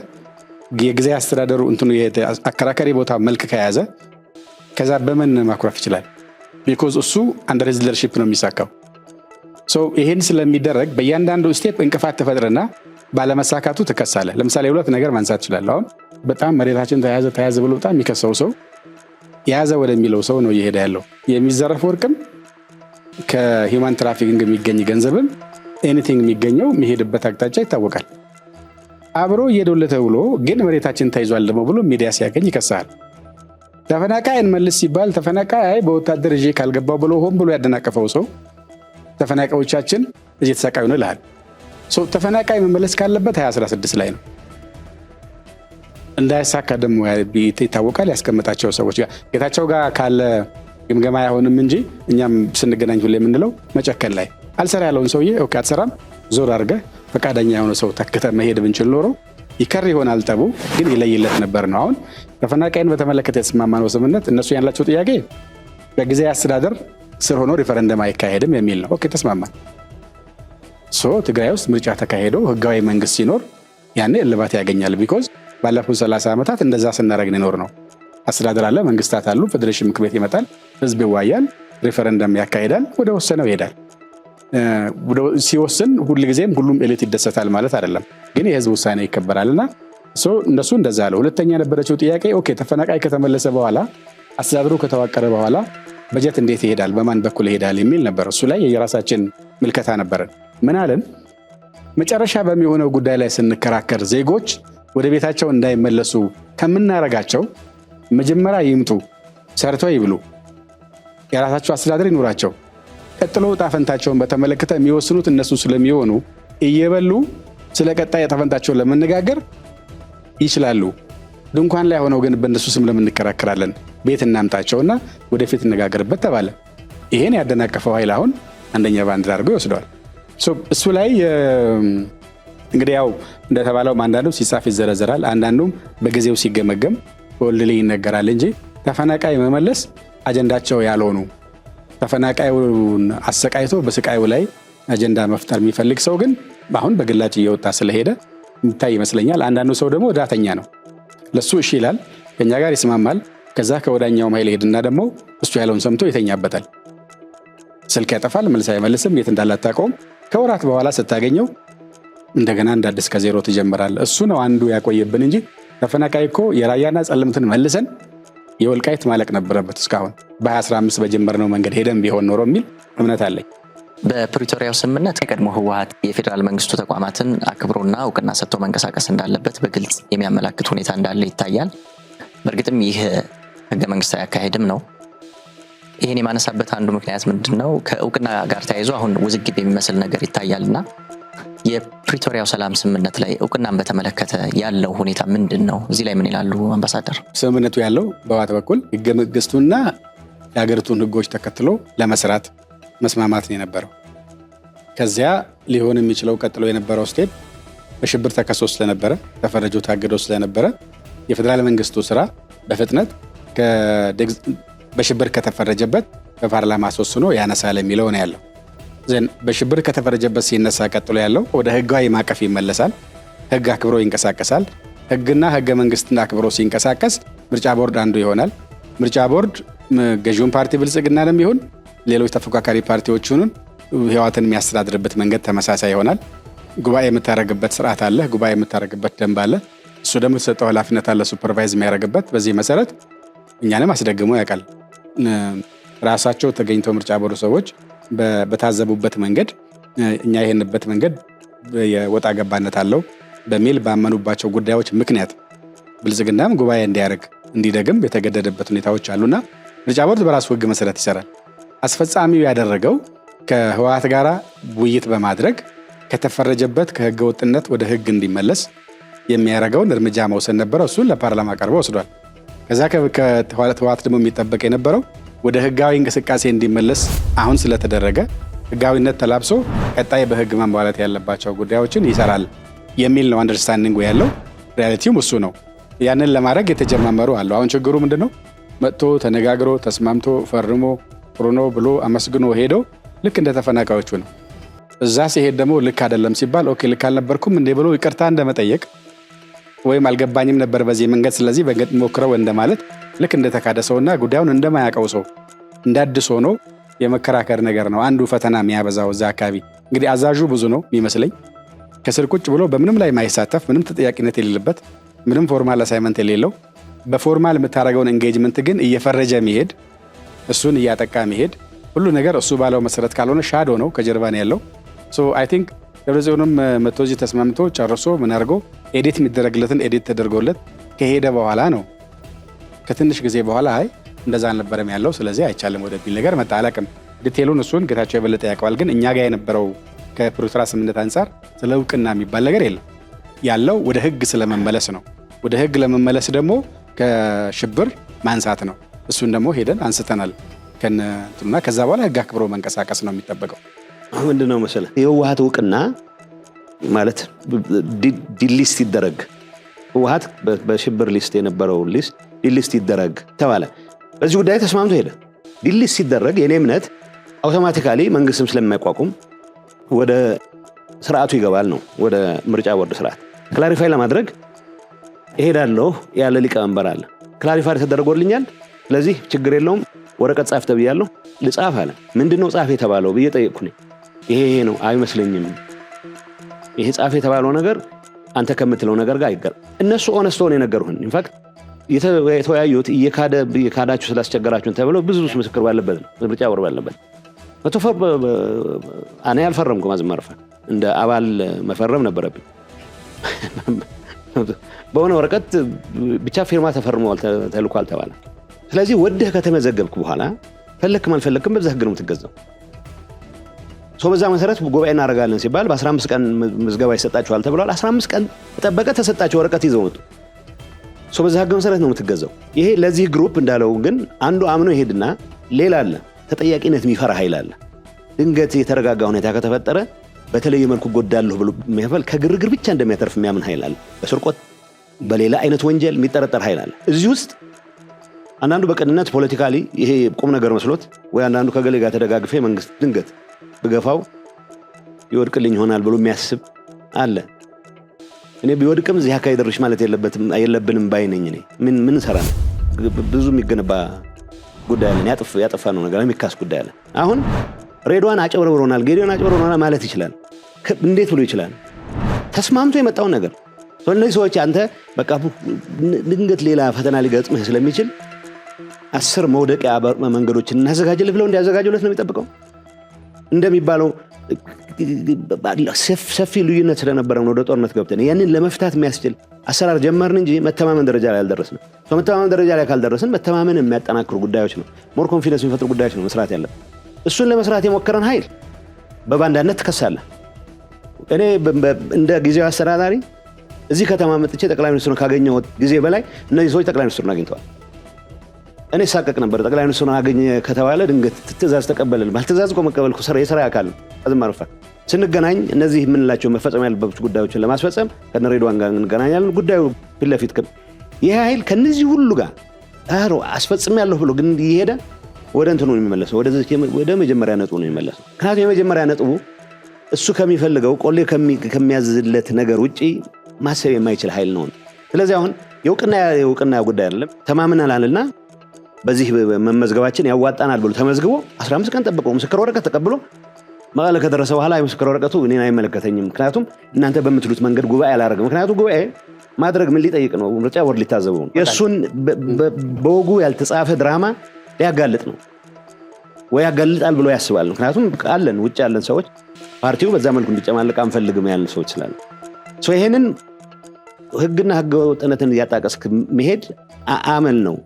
የጊዜ አስተዳደሩ እንትኑ አከራካሪ ቦታ መልክ ከያዘ ከዛ በምን ማኩረፍ ይችላል? ቢኮዝ እሱ አንደር ሂዝ ሊደርሺፕ ነው የሚሳካው። ይሄን ስለሚደረግ በእያንዳንዱ ስቴፕ እንቅፋት ተፈጥረና ባለመሳካቱ ትከሳለ። ለምሳሌ 2 ነገር ማንሳት ይችላል። አሁን በጣም መሬታችን ተያዘ ብሎ በጣም የሚከሰው ሰው ያዘ ወደሚለው ሰው ነው እየሄደ ያለው። የሚዘረፍ ወርቅም ከሂውማን ትራፊኪንግ የሚገኝ ገንዘብም ኤኒቲንግ የሚገኘው የሚሄድበት አቅጣጫ ይታወቃል። አብሮ እየደወለተ ብሎ ግን መሬታችን ተይዟል ደግሞ ብሎ ሚዲያ ሲያገኝ ይከሳል። ተፈናቃይ እንመልስ ሲባል ተፈናቃይ በወታደር እጄ ካልገባው ብሎ ሆን ብሎ ያደናቀፈው ሰው ተፈናቃዮቻችን እየተሰቃዩ ነው ይላል። ተፈናቃይ መመለስ ካለበት 2016 ላይ ነው። እንዳይሳካ ደግሞ ይታወቃል ያስቀመጣቸው ሰዎች ጋር ጌታቸው ጋር ካለ ግምገማ አይሆንም እንጂ እኛም ስንገናኝ ሁሌ የምንለው መጨከል ላይ አልሰራ ያለውን ሰውዬ ኦኬ አትሰራም ዞር አድርገህ ፈቃደኛ የሆነ ሰው ተከተ መሄድ ብንችል ኖሮ ይከር ይሆናል ጠቡ ግን ይለይለት ነበር ነው። አሁን ተፈናቃይን በተመለከተ የተስማማነው ስምምነት እነሱ ያላቸው ጥያቄ በጊዜ አስተዳደር ስር ሆኖ ሪፈረንደም አይካሄድም የሚል ነው። ኦኬ ተስማማን። ትግራይ ውስጥ ምርጫ ተካሄዶ ህጋዊ መንግስት ሲኖር ያኔ እልባት ያገኛል። ቢኮዝ ባለፉት 30 ዓመታት እንደዛ ስናረግን ይኖር ነው። አስተዳደር አለ፣ መንግስታት አሉ፣ ፌዴሬሽን ምክር ቤት ይመጣል፣ ህዝብ ይዋያል፣ ሪፈረንደም ያካሄዳል፣ ወደ ወሰነው ይሄዳል። ሲወስን ሁልጊዜም ሁሉም ኤሊት ይደሰታል ማለት አይደለም፣ ግን የህዝብ ውሳኔ ይከበራልና እነሱ እንደዛ አለ። ሁለተኛ የነበረችው ጥያቄ ኦኬ ተፈናቃይ ከተመለሰ በኋላ አስተዳደሩ ከተዋቀረ በኋላ በጀት እንዴት ይሄዳል፣ በማን በኩል ይሄዳል የሚል ነበር። እሱ ላይ የራሳችን ምልከታ ነበረን። ምን አለን? መጨረሻ በሚሆነው ጉዳይ ላይ ስንከራከር ዜጎች ወደ ቤታቸው እንዳይመለሱ ከምናረጋቸው መጀመሪያ ይምጡ፣ ሰርተው ይብሉ፣ የራሳቸው አስተዳደር ይኖራቸው፣ ቀጥሎ ዕጣ ፈንታቸውን በተመለከተ የሚወስኑት እነሱ ስለሚሆኑ እየበሉ ስለ ቀጣይ ዕጣ ፈንታቸውን ለመነጋገር ይችላሉ። ድንኳን ላይ ሆነው ግን በእነሱ ስም ለምንከራከራለን፣ ቤት እናምጣቸውና ወደፊት እንነጋገርበት ተባለ። ይሄን ያደናቀፈው ኃይል አሁን አንደኛ ባንዲራ አድርጎ ይወስደዋል። እሱ ላይ እንግዲህ ያው እንደተባለው አንዳንዱ ሲጻፍ ይዘረዘራል፣ አንዳንዱም በጊዜው ሲገመገም ወልል ይነገራል እንጂ ተፈናቃይ መመለስ አጀንዳቸው ያልሆኑ ተፈናቃዩን አሰቃይቶ በስቃዩ ላይ አጀንዳ መፍጠር የሚፈልግ ሰው ግን አሁን በግላጭ እየወጣ ስለሄደ የሚታይ ይመስለኛል። አንዳንዱ ሰው ደግሞ ዳተኛ ነው። ለሱ እሺ ይላል፣ ከኛ ጋር ይስማማል። ከዛ ከወዳኛው ኃይል ሄድና ደግሞ እሱ ያለውን ሰምቶ ይተኛበታል። ስልክ ያጠፋል፣ መልስ አይመልስም፣ የት እንዳላታቀውም። ከወራት በኋላ ስታገኘው እንደገና እንዳዲስ ከዜሮ ትጀምራል። እሱ ነው አንዱ ያቆየብን እንጂ ተፈናቃይ እኮ የራያና ጸለምትን መልሰን የወልቃይት ማለቅ ነበረበት እስካሁን በ2015 በጀመርነው መንገድ ሄደን ቢሆን ኖሮ የሚል እምነት አለኝ። በፕሪቶሪያው ስምምነት የቀድሞ ህወሓት የፌዴራል መንግስቱ ተቋማትን አክብሮና እውቅና ሰጥቶ መንቀሳቀስ እንዳለበት በግልጽ የሚያመላክት ሁኔታ እንዳለ ይታያል። በእርግጥም ይህ ህገ መንግስታዊ አካሄድም ነው። ይህን የማነሳበት አንዱ ምክንያት ምንድነው? ከእውቅና ጋር ተያይዞ አሁን ውዝግብ የሚመስል ነገር ይታያልና የፕሪቶሪያው ሰላም ስምምነት ላይ እውቅናን በተመለከተ ያለው ሁኔታ ምንድን ነው? እዚህ ላይ ምን ይላሉ አምባሳደር? ስምምነቱ ያለው በህወሓት በኩል ህገ መንግስቱና የሀገሪቱን ህጎች ተከትሎ ለመስራት መስማማት ነው የነበረው። ከዚያ ሊሆን የሚችለው ቀጥሎ የነበረው ስቴፕ በሽብር ተከሶ ስለነበረ ተፈረጆ ታግዶ ስለነበረ የፌዴራል መንግስቱ ስራ በፍጥነት በሽብር ከተፈረጀበት በፓርላማ አስወስኖ ያነሳል የሚለው ነው ያለው። በሽብር ከተፈረጀበት ሲነሳ ቀጥሎ ያለው ወደ ህጋዊ ማዕቀፍ ይመለሳል። ህግ አክብሮ ይንቀሳቀሳል። ህግና ህገ መንግስትን አክብሮ ሲንቀሳቀስ ምርጫ ቦርድ አንዱ ይሆናል። ምርጫ ቦርድ ገዢውን ፓርቲ ብልጽግናንም ይሁን ሌሎች ተፎካካሪ ፓርቲዎችን ህወሓትን የሚያስተዳድርበት መንገድ ተመሳሳይ ይሆናል። ጉባኤ የምታደርግበት ስርዓት አለ፣ ጉባኤ የምታደርግበት ደንብ አለ። እሱ ደግሞ የተሰጠው ኃላፊነት አለ ሱፐርቫይዝ የሚያደርግበት። በዚህ መሰረት እኛንም አስደግሞ ያውቃል። ራሳቸው ተገኝተው ምርጫ ቦርድ ሰዎች በታዘቡበት መንገድ እኛ ይሄንበት መንገድ የወጣ ገባነት አለው በሚል ባመኑባቸው ጉዳዮች ምክንያት ብልጽግናም ጉባኤ እንዲያደርግ እንዲደግም የተገደደበት ሁኔታዎች አሉና ምርጫ ቦርድ በራሱ ህግ መሰረት ይሰራል። አስፈጻሚው ያደረገው ከህወሓት ጋራ ውይይት በማድረግ ከተፈረጀበት ከህገ ወጥነት ወደ ህግ እንዲመለስ የሚያደርገውን እርምጃ መውሰድ ነበረ። እሱን ለፓርላማ ቀርቦ ወስዷል። ከዛ ከህወሓት ደግሞ የሚጠበቅ የነበረው ወደ ህጋዊ እንቅስቃሴ እንዲመለስ አሁን ስለተደረገ ህጋዊነት ተላብሶ ቀጣይ በህግ ማሟላት ያለባቸው ጉዳዮችን ይሰራል የሚል ነው አንደርስታንዲንግ ያለው። ሪያሊቲውም እሱ ነው። ያንን ለማድረግ የተጀማመሩ አሉ። አሁን ችግሩ ምንድነው? መጥቶ ተነጋግሮ ተስማምቶ ፈርሞ ጥሩ ነው ብሎ አመስግኖ ሄዶ ልክ እንደ ተፈናቃዮቹ ነው። እዛ ሲሄድ ደግሞ ልክ አይደለም ሲባል ኦኬ ልክ አልነበርኩም እንዴ ብሎ ይቅርታ እንደመጠየቅ ወይም አልገባኝም ነበር በዚህ መንገድ ስለዚህ በገጥ ሞክረው እንደማለት ልክ እንደተካደ ሰውና ጉዳዩን እንደማያውቀው ሰው እንዳድስ ሆኖ የመከራከር ነገር ነው አንዱ ፈተና የሚያበዛው እዛ አካባቢ። እንግዲህ አዛዡ ብዙ ነው የሚመስለኝ። ከስር ቁጭ ብሎ በምንም ላይ ማይሳተፍ ምንም ተጠያቂነት የሌለበት ምንም ፎርማል አሳይመንት የሌለው በፎርማል የምታደርገውን ኤንጌጅመንት ግን እየፈረጀ መሄድ እሱን እያጠቃ መሄድ ሁሉ ነገር እሱ ባለው መሰረት ካልሆነ ሻዶ ነው ከጀርባ ነው ያለው። ሶ አይ ቲንክ ደብረጽዮንም መጥቶ እዚህ ተስማምቶ ጨርሶ ምን አድርጎ ኤዲት የሚደረግለትን ኤዲት ተደርጎለት ከሄደ በኋላ ነው ከትንሽ ጊዜ በኋላ አይ እንደዛ አልነበረም ያለው ስለዚህ አይቻልም ወደሚል ነገር መጣ። አላቅም ዲቴሉን እሱን ጌታቸው የበለጠ ያውቀዋል። ግን እኛ ጋር የነበረው ከፕሪቶሪያ ስምምነት አንጻር ስለ እውቅና የሚባል ነገር የለም። ያለው ወደ ህግ ስለመመለስ ነው። ወደ ህግ ለመመለስ ደግሞ ከሽብር ማንሳት ነው። እሱን ደግሞ ሄደን አንስተናል ከነቱና ከዛ በኋላ ህግ አክብሮ መንቀሳቀስ ነው የሚጠበቀው። ምንድነው መሰለህ የህወሓት እውቅና ማለት ዲሊስት ይደረግ ህወሓት በሽብር ሊስት የነበረው ሊስት ዲሊስት ይደረግ ተባለ። በዚህ ጉዳይ ተስማምቶ ሄደ። ዲሊስት ሲደረግ የኔ እምነት አውቶማቲካሊ መንግስትም ስለማይቋቁም ወደ ስርዓቱ ይገባል ነው፣ ወደ ምርጫ ቦርድ ስርዓት። ክላሪፋይ ለማድረግ እሄዳለሁ ያለ ሊቀመንበር አለ። ክላሪፋይ ተደረጎልኛል፣ ስለዚህ ችግር የለውም ወረቀት ጻፍ ተብያለሁ፣ ልጻፍ አለ። ምንድነው ጻፍ የተባለው ብዬ ጠየቅኩኝ። ይሄ ነው አይመስለኝም፣ ይሄ ጻፍ የተባለው ነገር አንተ ከምትለው ነገር ጋር አይገር። እነሱ ኦነስት ሆነው የነገሩን ኢንፋክት የተወያዩት እየካዳችሁ ስላስቸገራችሁን ተብለው ብዙ ምስክር ባለበት ነው፣ ምርጫ ቦርድ ባለበት እኔ አልፈረምኩም። አዝመረፈ እንደ አባል መፈረም ነበረብኝ። በሆነ ወረቀት ብቻ ፊርማ ተፈርመዋል ተልኳል ተባለ። ስለዚህ ወደህ ከተመዘገብክ በኋላ ፈለክም አልፈለክም በዛ ህግ ነው የምትገዛው። በዛ መሰረት ጉባኤ እናደርጋለን ሲባል በ15 ቀን ምዝገባ ይሰጣቸዋል ተብሏል። 15 ቀን ተጠበቀ፣ ተሰጣቸው፣ ወረቀት ይዘው መጡ። በዛ ህግ መሰረት ነው የምትገዛው። ይሄ ለዚህ ግሩፕ እንዳለው ግን አንዱ አምኖ ይሄድና ሌላ አለ ተጠያቂነት የሚፈራ ኃይል አለ። ድንገት የተረጋጋ ሁኔታ ከተፈጠረ በተለየ መልኩ ጎዳለሁ ብሎ የሚያፈል ከግርግር ብቻ እንደሚያተርፍ የሚያምን ኃይል አለ። በስርቆት በሌላ አይነት ወንጀል የሚጠረጠር ኃይል አለ። እዚህ ውስጥ አንዳንዱ በቅንነት ፖለቲካሊ ይሄ ቁም ነገር መስሎት ወይ አንዳንዱ ከገሌ ጋር ተደጋግፌ መንግስት ድንገት ብገፋው ይወድቅልኝ ይሆናል ብሎ የሚያስብ አለ። እኔ ቢወድቅም እዚህ አካባቢ ደርሽ ማለት የለብንም ባይነኝ። እኔ ምን ሰራ ነው ብዙ የሚገነባ ጉዳይ አለ፣ ያጠፋ ነው ነገር የሚካስ ጉዳይ አለ። አሁን ሬድዋን አጨብረብሮናል፣ ጌዲዮን አጨብረብሮናል ማለት ይችላል። እንዴት ብሎ ይችላል? ተስማምቶ የመጣውን ነገር እነዚህ ሰዎች አንተ በቃ ድንገት ሌላ ፈተና ሊገጥምህ ስለሚችል 10 መውደቂያ መንገዶችን እናዘጋጅልህ ብለው እንዲያዘጋጁለት ነው የሚጠብቀው። እንደሚባለው ሰፊ ልዩነት ስለነበረ ነው ወደ ጦርነት ገብተን ያንን ለመፍታት የሚያስችል አሰራር ጀመርን እንጂ መተማመን ደረጃ ላይ አልደረስንም። መተማመን ደረጃ ላይ ካልደረስን መተማመን የሚያጠናክሩ ጉዳዮች ነው፣ ሞር ኮንፊደንስ የሚፈጥሩ ጉዳዮች ነው መስራት ያለብን። እሱን ለመስራት የሞከረን ኃይል በባንዳነት ትከሳለህ። እኔ እንደ ጊዜያዊ አስተዳዳሪ እዚህ ከተማ መጥቼ ጠቅላይ ሚኒስትሩን ካገኘው ጊዜ በላይ እነዚህ ሰዎች ጠቅላይ ሚኒስትሩን አግኝተዋል። እኔ ሳቀቅ ነበር። ጠቅላይ ሚኒስትሩን አገኘ ከተባለ ድንገት ትእዛዝ ተቀበልን። ባልትእዛዝ እኮ መቀበልኩ የሥራ አካል አዝማርፋ ስንገናኝ እነዚህ የምንላቸው መፈጸም ያለበት ጉዳዮችን ለማስፈጸም ከነሬድዋን ጋር እንገናኛለን። ጉዳዩ ፊት ለፊት ይሄ ኃይል ከነዚህ ሁሉ ጋር አስፈጽም ያለሁ ብሎ ግን ይሄደ ወደ እንትኑ ነው የሚመለሰው፣ ወደ መጀመሪያ ነጥቡ ነው የሚመለሰው። ምክንያቱም የመጀመሪያ ነጥቡ እሱ ከሚፈልገው ቆሌ ከሚያዝለት ነገር ውጪ ማሰብ የማይችል ኃይል ነው። ስለዚህ አሁን የእውቅና ጉዳይ አይደለም። ተማምነናልና በዚህ መመዝገባችን ያዋጣናል ብሎ ተመዝግቦ 15 ቀን ጠብቆ ምስክር ወረቀት ተቀብሎ መቀለ ከደረሰ በኋላ የምስክር ወረቀቱ እኔን አይመለከተኝም፣ ምክንያቱም እናንተ በምትሉት መንገድ ጉባኤ አላደረገም። ምክንያቱም ጉባኤ ማድረግ ምን ሊጠይቅ ነው? ምርጫ ቦርድ ሊታዘበው ነው። የእሱን በወጉ ያልተጻፈ ድራማ ሊያጋልጥ ነው ወይ ያጋልጣል ብሎ ያስባል። ምክንያቱም አለን ውጭ ያለን ሰዎች ፓርቲው በዛ መልኩ እንዲጨማለቅ አንፈልግም ያለን ሰዎች ስላሉ ይሄንን ህግና ህገ ወጥነትን እያጣቀስክ መሄድ አመል ነው።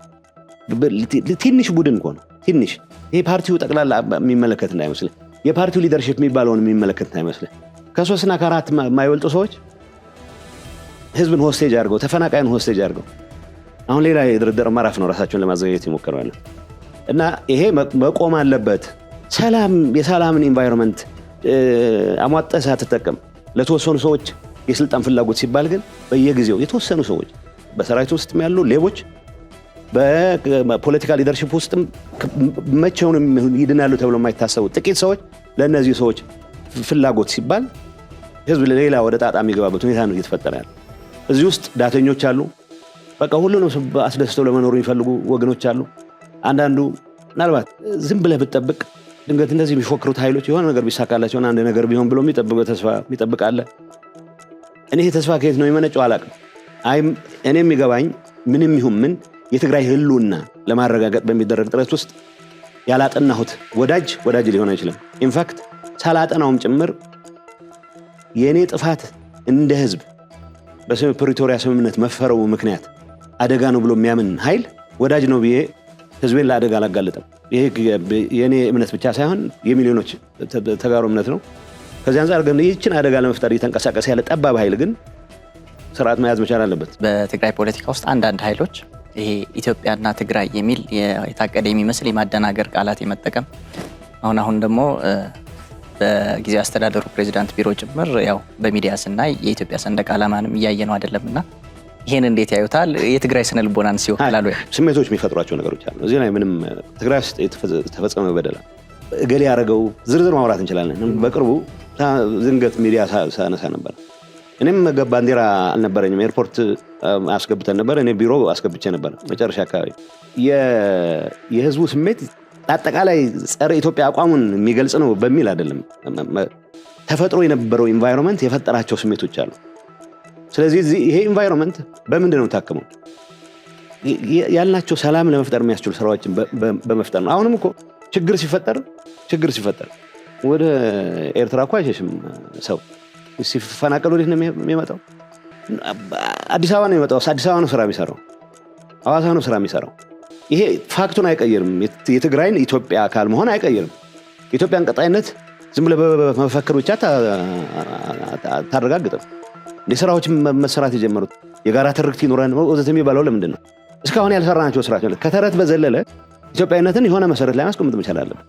ትንሽ ቡድን እኮ ነው ትንሽ። ይሄ ፓርቲው ጠቅላላ የሚመለከት እንዳይመስል፣ የፓርቲው ሊደርሺፕ የሚባለውን የሚመለከት እንዳይመስል። ከ3 እና ከ4 የማይበልጡ ሰዎች ህዝብን ሆስቴጅ አድርገው ተፈናቃይን ሆስቴጅ አድርገው አሁን ሌላ የድርድር ምዕራፍ ነው ራሳቸውን ለማዘጋጀት ይሞክራሉ። እና ይሄ መቆም አለበት። የሰላምን ኢንቫይሮንመንት አሟጠህ አትጠቀም። ለተወሰኑ ሰዎች የስልጣን ፍላጎት ሲባል ግን በየጊዜው የተወሰኑ ሰዎች በሰራዊት ውስጥ ያሉ ሌቦች በፖለቲካ ሊደርሺፕ ውስጥም መቼውንም ይድናሉ ተብሎ የማይታሰቡ ጥቂት ሰዎች ለእነዚህ ሰዎች ፍላጎት ሲባል ህዝብ ሌላ ወደ ጣጣ የሚገባበት ሁኔታ ነው እየተፈጠረ ያለ። እዚህ ውስጥ ዳተኞች አሉ። በቃ ሁሉንም አስደስተው ለመኖር የሚፈልጉ ወገኖች አሉ። አንዳንዱ ምናልባት ዝም ብለህ ብትጠብቅ ድንገት እንደዚህ የሚፎክሩት ኃይሎች የሆነ ነገር ቢሳካላቸው አንድ ነገር ቢሆን ብሎ ተስፋ ይጠብቃል። እኔ ተስፋ ከየት ነው የሚመነጨው አላውቅም። እኔ የሚገባኝ ምንም ይሁን ምን የትግራይ ህልውና ለማረጋገጥ በሚደረግ ጥረት ውስጥ ያላጠናሁት ወዳጅ ሊሆን አይችልም። ኢንፋክት ሳላጠናውም ጭምር የኔ ጥፋት እንደ ህዝብ በፕሪቶሪያ ስምምነት መፈረሙ ምክንያት አደጋ ነው ብሎ የሚያምን ኃይል ወዳጅ ነው ብዬ ህዝቤን ለአደጋ አላጋለጠም። ይሄ የኔ እምነት ብቻ ሳይሆን የሚሊዮኖች ተጋሩ እምነት ነው። ከዚህ አንፃር ግን ይህችን አደጋ ለመፍጠር እየተንቀሳቀሰ ያለ ጠባብ ኃይል ግን ስርዓት መያዝ መቻል አለበት። በትግራይ ፖለቲካ ውስጥ አንዳንድ ኃይሎች ይሄ ኢትዮጵያና ትግራይ የሚል የታቀደ የሚመስል የማደናገር ቃላት የመጠቀም አሁን ደግሞ በጊዜያዊ አስተዳደሩ ፕሬዚዳንት ቢሮ ጭምር ያው በሚዲያ ስናይ የኢትዮጵያ ሰንደቅ ዓላማንም እያየ ነው አይደለምና ይሄን እንዴት ያዩታል? የትግራይ ስነ ልቦናን ሲወክላሉ ስሜቶች የሚፈጥሯቸው ነገሮች አሉ። እዚህ ላይ ምንም ትግራይ ውስጥ የተፈጸመ በደል እገሌ ያደረገው ዝርዝር ማውራት እንችላለን። በቅርቡ ዝንገት ሚዲያ ሳነሳ ነበር። እኔም ባንዲራ አልነበረኝም። ኤርፖርት አስገብተን ነበር። እኔ ቢሮ አስገብቼ ነበር። መጨረሻ አካባቢ የህዝቡ ስሜት አጠቃላይ ጸረ ኢትዮጵያ አቋሙን የሚገልጽ ነው በሚል አይደለም። ተፈጥሮ የነበረው ኢንቫይሮንመንት የፈጠራቸው ስሜቶች አሉ። ስለዚህ ይሄ ኢንቫይሮንመንት በምንድን ነው ታከመው? ያልናቸው ሰላም ለመፍጠር የሚያስችሉ ስራዎችን በመፍጠር ነው። አሁንም እኮ ችግር ሲፈጠር ወደ ኤርትራ እኮ አይሸሽም ሰው። ሲፈናቀል ወዴት ነው የሚመጣው? አዲስ አበባ ነው የሚመጣው። አዲስ አበባ ነው ስራ የሚሰራው። ሐዋሳ ነው ስራ የሚሰራው። ይሄ ፋክቱን አይቀይርም። የትግራይን ኢትዮጵያ አካል መሆን አይቀይርም። ኢትዮጵያን ቀጣይነት ዝም ብለህ በመፈክር ብቻ ታረጋግጥም። ስራዎች መሰራት የጀመሩት የጋራ ትርክት ይኖረን ወዘተ የሚባለው ለምንድን ነው? እስካሁን ያልሰራናቸው ስራዎች ከተረት በዘለለ ኢትዮጵያዊነትን የሆነ መሰረት ላይ ማስቀመጥ መቻል አለበት።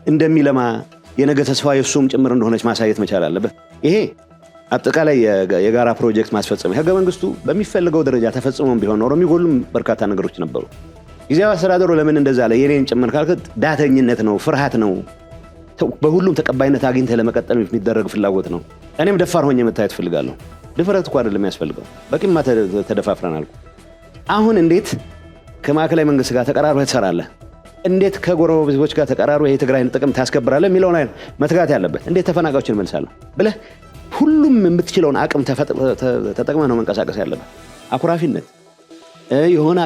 እንደሚለማ የነገ ተስፋ የሱም ጭምር እንደሆነች ማሳየት መቻል አለበት። ይሄ አጠቃላይ የጋራ ፕሮጀክት ማስፈጸም ህገ መንግስቱ በሚፈልገው ደረጃ ተፈጽሞም ቢሆን ኖሮ የሚጎሉም በርካታ ነገሮች ነበሩ። ጊዜያዊ አስተዳደሩ ለምን እንደዛ አለ? የኔን ጭምር ካልከት ዳተኝነት ነው፣ ፍርሃት ነው። በሁሉም ተቀባይነት አግኝተህ ለመቀጠል የሚደረግ ፍላጎት ነው። እኔም ደፋር ሆኜ መታየት ፈልጋለሁ። ድፍረት እኮ አይደለም የሚያስፈልገው። በቂማ ተደፋፍረናል። አሁን እንዴት ከማዕከላዊ መንግስት ጋር ተቀራርበህ ትሰራለህ? እንዴት ከጎረቤቶች ጋር ተቀራርበህ የትግራይን ጥቅም ታስከብራለህ የሚለውን ላይ መትጋት ያለበት። እንዴት ተፈናቃዮችን መልሳለሁ ብለህ ሁሉም የምትችለውን አቅም ተጠቅመህ ነው መንቀሳቀስ ያለበት። አኩራፊነት የሆነ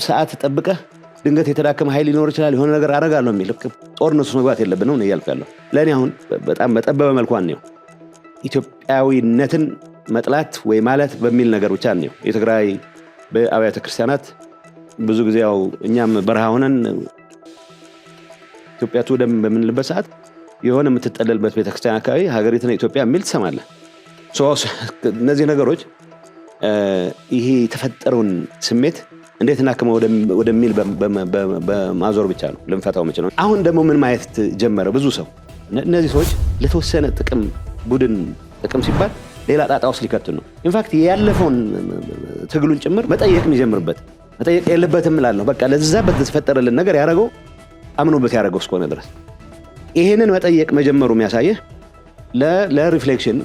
ሰዓት ጠብቀህ ድንገት የተዳከመ ኃይል ሊኖር ይችላል የሆነ ነገር አደርጋለሁ የሚል ጦርነቱ መግባት የለብንም ነው እያልኩ ያለው። ለእኔ አሁን በጣም በጠበበ መልኩ ነው ኢትዮጵያዊነትን መጥላት ወይ ማለት በሚል ነገር ብቻ ነው። የትግራይ በአብያተ ክርስቲያናት ብዙ ጊዜ ያው እኛም በረሃ ሆነን ኢትዮጵያ ትውደም በምንልበት ሰዓት የሆነ የምትጠለልበት ቤተክርስቲያን አካባቢ ሀገሪቱን ኢትዮጵያ የሚል ትሰማለህ። እነዚህ ነገሮች ይሄ የተፈጠረውን ስሜት እንዴት እናክመው ወደሚል በማዞር ብቻ ነው ልንፈታው የምንችለው። አሁን ደግሞ ምን ማየት ጀመረ ብዙ ሰው እነዚህ ሰዎች ለተወሰነ ጥቅም ቡድን ጥቅም ሲባል ሌላ ጣጣ ውስጥ ሊከቱን ነው። ኢንፋክት ያለፈውን ትግሉን ጭምር መጠየቅ የሚጀምርበት መጠየቅ የለበትም እላለሁ። በቃ ለዛ በተፈጠረልን ነገር ያደረገው አምኖበት ያደረገው እስከሆነ ድረስ ይሄንን መጠየቅ መጀመሩ የሚያሳየህ ለሪፍሌክሽን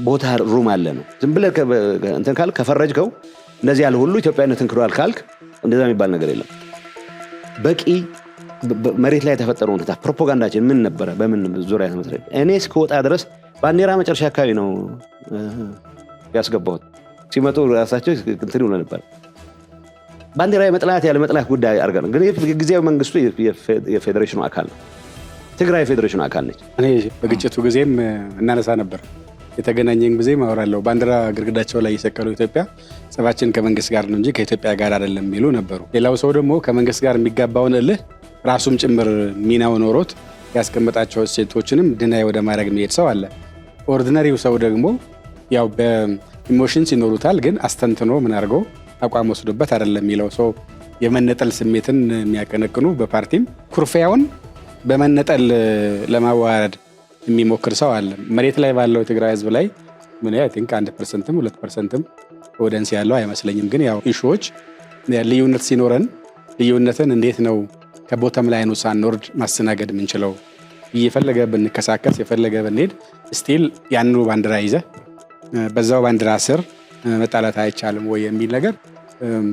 ቦታ ሩም አለ ነው። ዝም ብለህ እንትን ካልክ ከፈረጅከው እንደዚህ ያለ ሁሉ ኢትዮጵያዊነትን ክዷል ካልክ እንደዛ የሚባል ነገር የለም። በቂ መሬት ላይ የተፈጠረው ሁኔታ ፕሮፓጋንዳችን ምን ነበረ? በምን ዙሪያ ተመስረት? እኔ እስከወጣ ድረስ ባንዲራ መጨረሻ አካባቢ ነው ያስገባሁት። ሲመጡ ራሳቸው እንትን ይሉ ነበር። ባንዲራ የመጥላት ያለ መጥላት ጉዳይ አድርገን ግን ጊዜያዊ መንግስቱ የፌዴሬሽኑ አካል ነው። ትግራይ የፌዴሬሽኑ አካል ነች። እኔ በግጭቱ ጊዜም እናነሳ ነበር። የተገናኘን ጊዜ ማወራለሁ። ባንዲራ ግድግዳቸው ላይ የሰቀሉ ኢትዮጵያ ጸባችን ከመንግስት ጋር ነው እንጂ ከኢትዮጵያ ጋር አይደለም የሚሉ ነበሩ። ሌላው ሰው ደግሞ ከመንግስት ጋር የሚጋባውን እልህ ራሱም ጭምር ሚናው ኖሮት ያስቀመጣቸው እሴቶችንም ድናይ ወደ ማድረግ የሚሄድ ሰው አለ። ኦርዲነሪው ሰው ደግሞ ያው በኢሞሽንስ ይኖሩታል፣ ግን አስተንትኖ ምን አድርጎ አቋም ወስዶበት አይደለም የሚለው ሰው የመነጠል ስሜትን የሚያቀነቅኑ በፓርቲም ኩርፊያውን በመነጠል ለማዋረድ የሚሞክር ሰው አለ። መሬት ላይ ባለው የትግራይ ህዝብ ላይ ምን አይ ቲንክ 1%ም 2%ም ኦዲየንስ ያለው አይመስለኝም። ግን ያው ኢሹዎች ልዩነት ሲኖረን ልዩነትን እንዴት ነው ከቦተም ላይ ነው ሳንወርድ ማስተናገድ የምንችለው? እየፈለገ ብንከሳከስ የፈለገ ብንሄድ ስቲል ያንኑ ባንዲራ ይዘህ በዛው ባንዲራ ስር መጣላት አይቻልም ወይ የሚል ነገር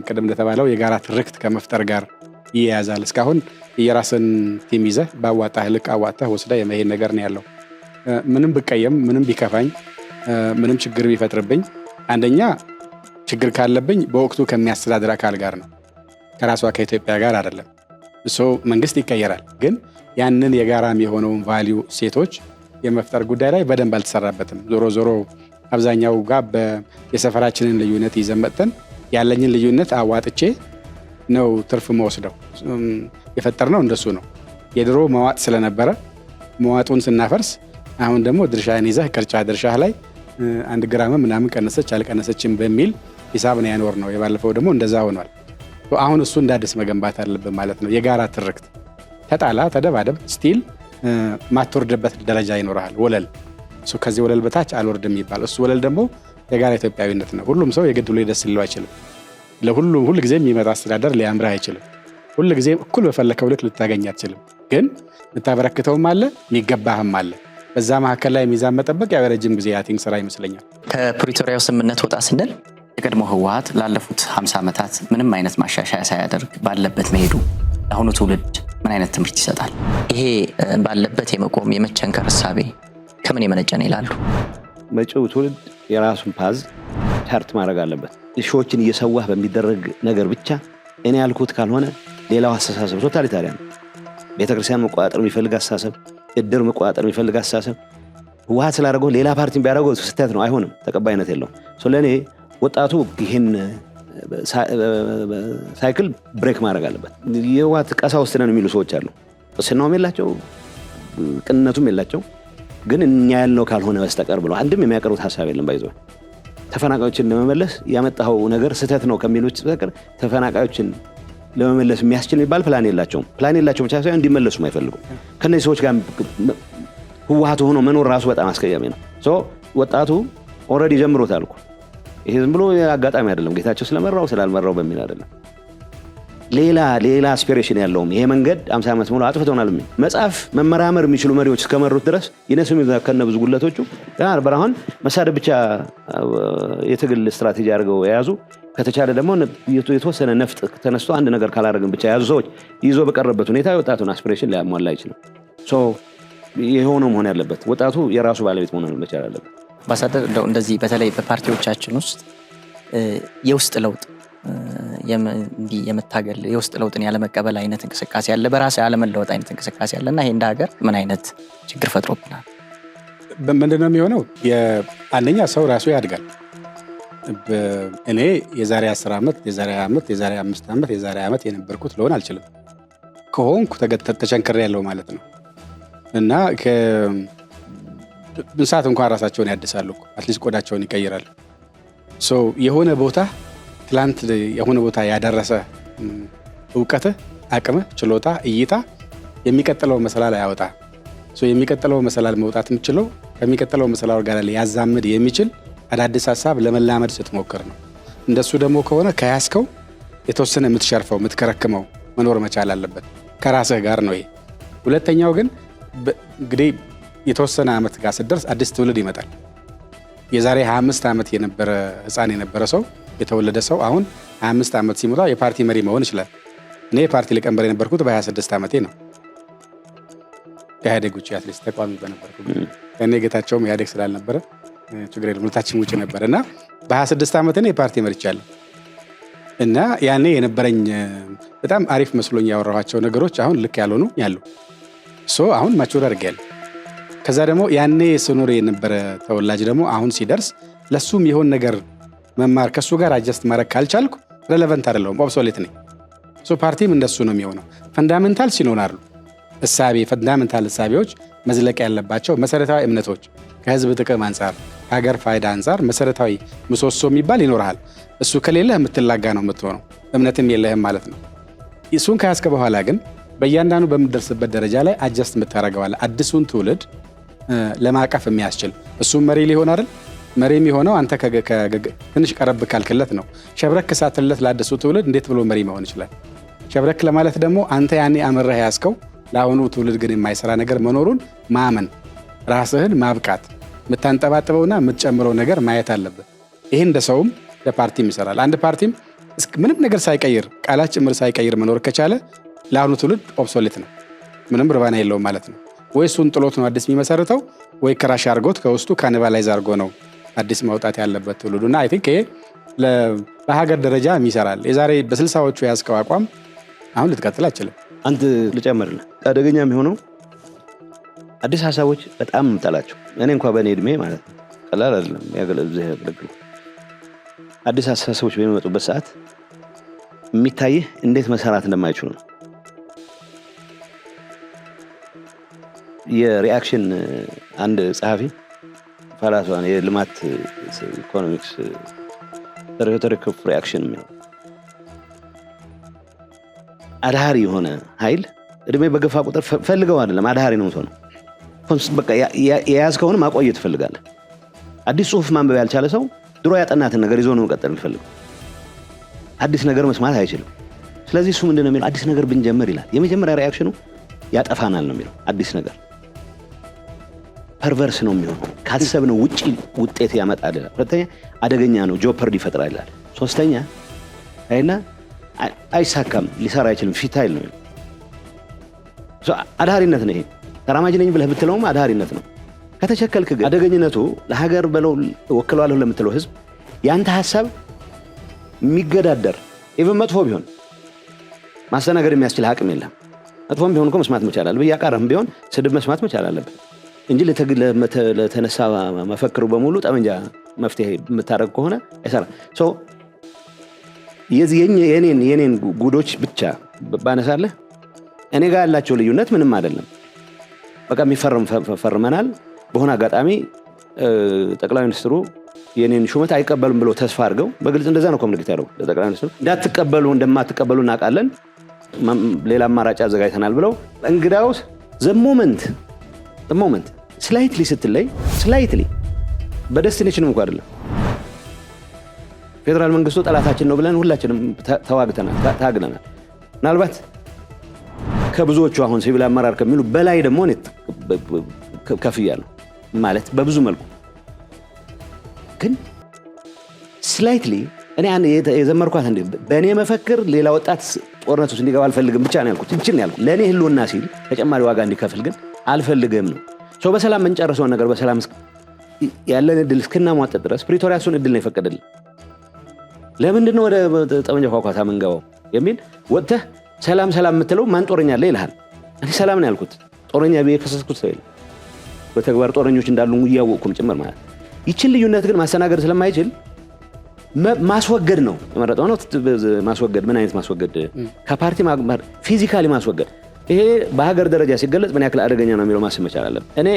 ቅድም እንደተባለው የጋራ ትርክት ከመፍጠር ጋር ይያያዛል። እስካሁን የራስን ቲም ይዘህ ባዋጣህ ልክ አዋጣህ ወስደህ የመሄድ ነገር ነው ያለው። ምንም ብቀየም ምንም ቢከፋኝ ምንም ችግር ቢፈጥርብኝ አንደኛ ችግር ካለብኝ በወቅቱ ከሚያስተዳድር አካል ጋር ነው፣ ከራሷ ከኢትዮጵያ ጋር አይደለም። መንግስት ይቀየራል፣ ግን ያንን የጋራም የሆነውን ቫሊዩ ሴቶች የመፍጠር ጉዳይ ላይ በደንብ አልተሰራበትም። ዞሮ ዞሮ አብዛኛው ጋር የሰፈራችንን ልዩነት ይዘን መጥተን ያለኝን ልዩነት አዋጥቼ ነው ትርፍ መወስደው የፈጠርነው እንደሱ ነው። የድሮ መዋጥ ስለነበረ መዋጡን ስናፈርስ አሁን ደግሞ ድርሻህን ይዘህ ቅርጫ ድርሻህ ላይ 1 ግራም ምናምን ቀነሰች አልቀነሰችም በሚል ሂሳብ ነው ያኖር ነው። የባለፈው ደግሞ እንደዛ ሆኗል። አሁን እሱ እንዳዲስ መገንባት አለብን ማለት ነው። የጋራ ትርክት ተጣላ ተደባደብ ስቲል ማትወርድበት ደረጃ ይኖርሃል። ወለል እሱ ከዚህ ወለል በታች አልወርድም ይባል። እሱ ወለል ደግሞ የጋራ ኢትዮጵያዊነት ነው። ሁሉም ሰው የግድ ብሎ ደስ ሊለው አይችልም። ለሁሉም ሁሉ ጊዜ የሚመጣ አስተዳደር ሊያምርህ አይችልም። ሁሉ ጊዜ እኩል በፈለከው ልክ ልታገኝ አትችልም። ግን የምታበረክተውም አለ የሚገባህም አለ። በዛ መካከል ላይ ሚዛን መጠበቅ ያው የረጅም ጊዜ ያቲንግ ስራ ይመስለኛል። ከፕሪቶሪያው ስምምነት ወጣ ስንል የቀድሞ ህወሓት ላለፉት 50 ዓመታት ምንም አይነት ማሻሻያ ሳያደርግ ባለበት መሄዱ ለአሁኑ ትውልድ ምን አይነት ትምህርት ይሰጣል? ይሄ ባለበት የመቆም የመቸንከር ሐሳቤ ከምን የመነጨ ነው ይላሉ? መጪው ትውልድ የራሱን ፓዝ ቻርት ማድረግ አለበት። ሺዎችን እየሰዋህ በሚደረግ ነገር ብቻ እኔ ያልኩት ካልሆነ ሌላው አስተሳሰብ ቶታሊታሪያን ነው። ቤተክርስቲያን መቆጣጠር የሚፈልግ አስተሳሰብ፣ እድር መቆጣጠር የሚፈልግ አስተሳሰብ ህወሓት ስላደረገው ሌላ ፓርቲን ቢያደርገው ስህተት ነው፣ አይሆንም፣ ተቀባይነት የለውም። ለእኔ ወጣቱ ይህን ሳይክል ብሬክ ማድረግ አለበት። የህወሓት ቀሳውስት ነን የሚሉ ሰዎች አሉ። ቅስናውም የላቸው ቅንነቱም የላቸው፣ ግን እኛ ያልነው ካልሆነ በስተቀር ብለው አንድም የሚያቀርቡት ሀሳብ የለም። ባይዘው ተፈናቃዮችን ለመመለስ ያመጣው ነገር ስህተት ነው ከሚሉት በስተቀር ተፈናቃዮችን ለመመለስ የሚያስችል የሚባል ፕላን የላቸውም። ፕላን የላቸው ብቻ ሳይሆን እንዲመለሱም አይፈልጉም። ከነዚህ ሰዎች ጋር ህወሓት ሆኖ መኖር ራሱ በጣም አስቀያሚ ነው። ወጣቱ ኦልሬዲ ጀምሮታል እኮ። ይሄ ዝም ብሎ አጋጣሚ አይደለም፣ ጌታቸው ስለመራው ስላልመራው በሚል አይደለም። ሌላ አስፒሬሽን ያለውም ይሄ መንገድ 50 ዓመት ሙሉ አጥፍቶናል የሚል መጽሐፍ መመራመር የሚችሉ መሪዎች እስከመሩት ድረስ ይነሱም ከነ ብዙ ጉለቶቹ በራሁን መሳደብ ብቻ የትግል ስትራቴጂ አድርገው የያዙ ከተቻለ ደግሞ የተወሰነ ነፍጥ ተነስቶ አንድ ነገር ካላደረግን ብቻ የያዙ ሰዎች ይዞ በቀረበት ሁኔታ የወጣቱን አስፒሬሽን ሊያሟላ አይችልም። የሆነው መሆን ያለበት ወጣቱ የራሱ ባለቤት መሆን መቻል አለበት። አምባሳደር እንደዚህ በተለይ በፓርቲዎቻችን ውስጥ የውስጥ ለውጥ የመታገል የውስጥ ለውጥን ያለመቀበል አይነት እንቅስቃሴ አለ፣ በራስ ያለመለወጥ አይነት እንቅስቃሴ አለና ይሄ እንደ ሀገር ምን አይነት ችግር ፈጥሮብናል? ምንድነው የሚሆነው? አንደኛ ሰው ራሱ ያድጋል። እኔ የዛሬ 10 ዓመት የዛሬ 20 ዓመት የዛሬ 5 ዓመት የዛሬ ዓመት የነበርኩት ልሆን አልችልም። ከሆንኩ ተቸንክሬ ያለው ማለት ነው። እና እንስሳት እንኳን ራሳቸውን ያድሳሉ፣ አትሊስት ቆዳቸውን ይቀይራሉ። የሆነ ቦታ ትላንት የሆነ ቦታ ያደረሰ እውቀትህ፣ አቅምህ፣ ችሎታ፣ እይታ የሚቀጥለው መሰላል ያወጣ። የሚቀጥለው መሰላል መውጣት የምችለው ከሚቀጥለው መሰላል ጋር ሊያዛምድ የሚችል አዳዲስ ሀሳብ ለመላመድ ስትሞክር ነው። እንደሱ ደግሞ ከሆነ ከያዝከው የተወሰነ የምትሸርፈው የምትከረክመው መኖር መቻል አለበት ከራስህ ጋር ነው። ይሄ ሁለተኛው ግን እንግዲህ የተወሰነ ዓመት ጋር ስትደርስ አዲስ ትውልድ ይመጣል። የዛሬ 25 ዓመት የነበረ ህፃን የነበረ ሰው የተወለደ ሰው አሁን 25 ዓመት ሲሞላው የፓርቲ መሪ መሆን ይችላል። እኔ የፓርቲ ሊቀመንበር የነበርኩት በ26 ዓመቴ ነው። ከኢህአዴግ ውጭ አትሊስት ተቋሚ በነበርኩት እኔ ጌታቸውም ኢህአዴግ ስላልነበረ ችግር የለም ሁለታችን ውጭ ነበር እና በ26 ዓመት እኔ የፓርቲ መሪቻለሁ። እና ያኔ የነበረኝ በጣም አሪፍ መስሎኝ ያወራኋቸው ነገሮች አሁን ልክ ያልሆኑ ያሉ አሁን ማቹር አድርጌያለሁ። ከዛ ደግሞ ያኔ ስኖር የነበረ ተወላጅ ደግሞ አሁን ሲደርስ ለሱም የሆን ነገር መማር ከሱ ጋር አጀስት ማድረግ ካልቻልኩ ሬሌቫንት አይደለሁም፣ ኦብሶሌት ነኝ። ፓርቲም እንደሱ ነው የሚሆነው። ፈንዳሜንታል ሲኖራሉ ፈንዳሜንታል እሳቤዎች መዝለቅ ያለባቸው መሰረታዊ እምነቶች ከህዝብ ጥቅም አንጻር ከሀገር ፋይዳ አንጻር መሰረታዊ ምሰሶ የሚባል ይኖርሃል። እሱ ከሌለህ የምትላጋ ነው የምትሆነው፣ እምነትም የለህም ማለት ነው። እሱን ከያዝከ በኋላ ግን በእያንዳንዱ በምትደርስበት ደረጃ ላይ አጀስት የምታደርገዋለህ አዲሱን ትውልድ ለማቀፍ የሚያስችል። እሱም መሪ ሊሆን አይደል? መሪ የሚሆነው አንተ ትንሽ ቀረብ ካልክለት ነው። ሸብረክ ሳትለት ለአዲሱ ትውልድ እንዴት ብሎ መሪ መሆን ይችላል? ሸብረክ ለማለት ደግሞ አንተ ያኔ አምረህ ያዝከው ለአሁኑ ትውልድ ግን የማይሰራ ነገር መኖሩን ማመን፣ ራስህን ማብቃት፣ የምታንጠባጥበውና የምትጨምረው ነገር ማየት አለብህ። ይህ እንደ ሰውም ለፓርቲም ይሰራል። አንድ ፓርቲም ምንም ነገር ሳይቀይር ቃላት ጭምር ሳይቀይር መኖር ከቻለ ለአሁኑ ትውልድ ኦብሶሌት ነው፣ ምንም ርባና የለውም ማለት ነው። ወይ እሱን ጥሎት ነው አዲስ የሚመሰርተው፣ ወይ ክራሽ አድርጎት ከውስጡ ካኒባላይዝ አድርጎ ነው አዲስ ማውጣት ያለበት ትውልዱና አይ ቲንክ ይሄ በሀገር ደረጃ ይሰራል። የዛሬ በ60ዎቹ ያዝከው አቋም አሁን ልትቀጥል አይችልም። አንድ ልጨምርልህ፣ አደገኛ የሚሆነው አዲስ ሀሳቦች በጣም የምጠላቸው እኔ እንኳን በእኔ እድሜ ማለት ነው ቀላል አይደለም ያገለግሉ አዲስ ሀሳቦች በሚመጡበት ሰዓት የሚታይህ እንዴት መሰራት እንደማይችሉ ነው። የሪአክሽን አንድ ጸሐፊ ፈላስፋ የልማት ኢኮኖሚክስ ሪቶሪክ ኦፍ ሪአክሽን የሚለው አድሃሪ የሆነ ኃይል እድሜ በገፋ ቁጥር ፈልገው አይደለም አድሃሪ ነው የምትሆነው። በቃ የያዝከውን ማቆየት ትፈልጋለህ። አዲስ ጽሁፍ ማንበብ ያልቻለ ሰው ድሮ ያጠናትን ነገር ይዞ ነው መቀጠል የሚፈልገው። አዲስ ነገር መስማት አይችልም። ስለዚህ እሱ ምንድነው የሚለው አዲስ ነገር ብንጀምር ይላል። የመጀመሪያ ሪአክሽኑ ያጠፋናል ነው የሚለው። አዲስ ነገር ፐርቨርስ ነው የሚሆነው፣ ካሰብነው ውጪ ውጤት ያመጣል ይላል። ሁለተኛ አደገኛ ነው፣ ጆፐርድ ይፈጥራል ይላል። ሶስተኛ አይና አይሳካም፣ ሊሰራ አይችልም፣ ፊታይል ነው። አድሃሪነት ነው ይሄ። ተራማጅ ነኝ ብለህ ብትለውም አድሃሪነት ነው። ከተቸከልክ ግን አደገኝነቱ ለሀገር በለው ወክለዋለሁ ለምትለው ህዝብ ያንተ ሐሳብ የሚገዳደር ኢቭን መጥፎ ቢሆን ማስተናገድ የሚያስችል አቅም የለም። መጥፎም ቢሆን እኮ መስማት መቻል አለብህ። ያቃረም ቢሆን ስድብ መስማት መቻል አለብህ እንጂ ለተነሳ መፈክሩ በሙሉ ጠመንጃ መፍትሄ የምታደርግ ከሆነ አይሰራም። የኔን ጉዶች ብቻ ባነሳለህ እኔ ጋር ያላቸው ልዩነት ምንም አይደለም። በቃ ፈርመናል። በሆነ አጋጣሚ ጠቅላይ ሚኒስትሩ የኔን ሹመት አይቀበሉም ብለው ተስፋ አድርገው በግልጽ እንደዛ ነው ኮሙኒኬት ያደረጉ ለጠቅላይ ሚኒስትሩ እንደማትቀበሉ እናውቃለን፣ ሌላ አማራጭ አዘጋጅተናል ብለው እንግዳውስ ዘሞመንት ስላይትሊ ስትለይ ስላይትሊ በደስቲኔሽንም እንኳን አይደለም ፌደራል መንግስቱ ጠላታችን ነው ብለን ሁላችንም ተዋግተናል፣ ታግለናል። ምናልባት ከብዙዎቹ አሁን ሲቪል አመራር ከሚሉ በላይ ደግሞ ከፍያለሁ ማለት በብዙ መልኩ ግን ስላይትሊ እኔ የዘመርኳት እንዴ በእኔ መፈክር ሌላ ወጣት ጦርነት ውስጥ እንዲገባ አልፈልግም ብቻ ነው ያልኩት። እንችን ያልኩት ለእኔ ህልውና ሲል ተጨማሪ ዋጋ እንዲከፍል ግን አልፈልግም ነው። በሰላም የምንጨርሰውን ነገር በሰላም ያለን እድል እስክናሟጠጥ ድረስ ፕሪቶሪያ እሱን እድል ነው የፈቀደልን። ለምንድነው ወደ ጠመንጃ ኳኳታ ምንገባው የሚል ወጥተህ ሰላም የምትለው ማን ጦረኛ አለ ይልሃል። እኔ ሰላም ነው ያልኩት፣ ጦረኛ የከሰስኩት ሰው የለም። በተግባር ጦረኞች እንዳሉ እያወቅኩም ጭምር ማለት። ይችን ልዩነት ግን ማስተናገድ ስለማይችል ማስወገድ ነው የመረጠው ነው። ማስወገድ ምን አይነት ማስወገድ? ከፓርቲ ፊዚካሊ ማስወገድ። ይሄ በሀገር ደረጃ ሲገለጽ ምን ያክል አደገኛ ነው የሚለው ማሰብ መቻል አለብን። እኔ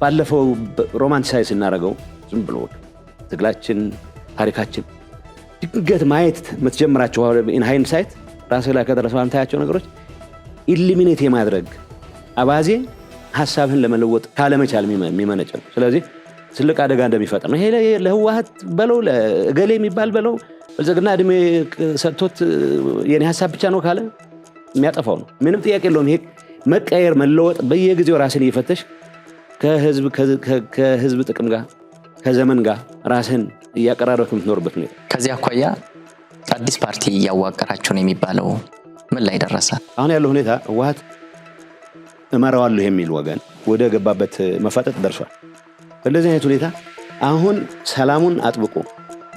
ባለፈው ሮማንቲሳይዝ እናደርገው ዝም ብሎ ትግላችን ታሪካችን ድንገት ማየት የምትጀምራቸው ኢን ሃይንድሳይት ራስህ ላይ ከደረሰው አንታያቸው ነገሮች ኢሊሚኔት የማድረግ አባዜ ሀሳብህን ለመለወጥ ካለመቻል የሚመነጭ ነው። ስለዚህ ትልቅ አደጋ እንደሚፈጥር ነው። ይሄ ለህወሓት በለው ለእገሌ የሚባል በለው ብልጽግና እድሜ ሰጥቶት የኔ ሀሳብ ብቻ ነው ካለ የሚያጠፋው ነው። ምንም ጥያቄ የለውም። ይሄ መቀየር መለወጥ በየጊዜው ራስን እየፈተሽ ከህዝብ ጥቅም ጋር ከዘመን ጋር ራስን እያቀራረብክ የምትኖርበት ነው። ከዚህ አኳያ አዲስ ፓርቲ እያዋቀራችሁ ነው የሚባለው ምን ላይ ደረሰ? አሁን ያለው ሁኔታ ህወሓት እመራዋለሁ የሚል ወገን ወደ ገባበት መፋጠጥ ደርሷል። በእንደዚህ አይነት ሁኔታ አሁን ሰላሙን አጥብቆ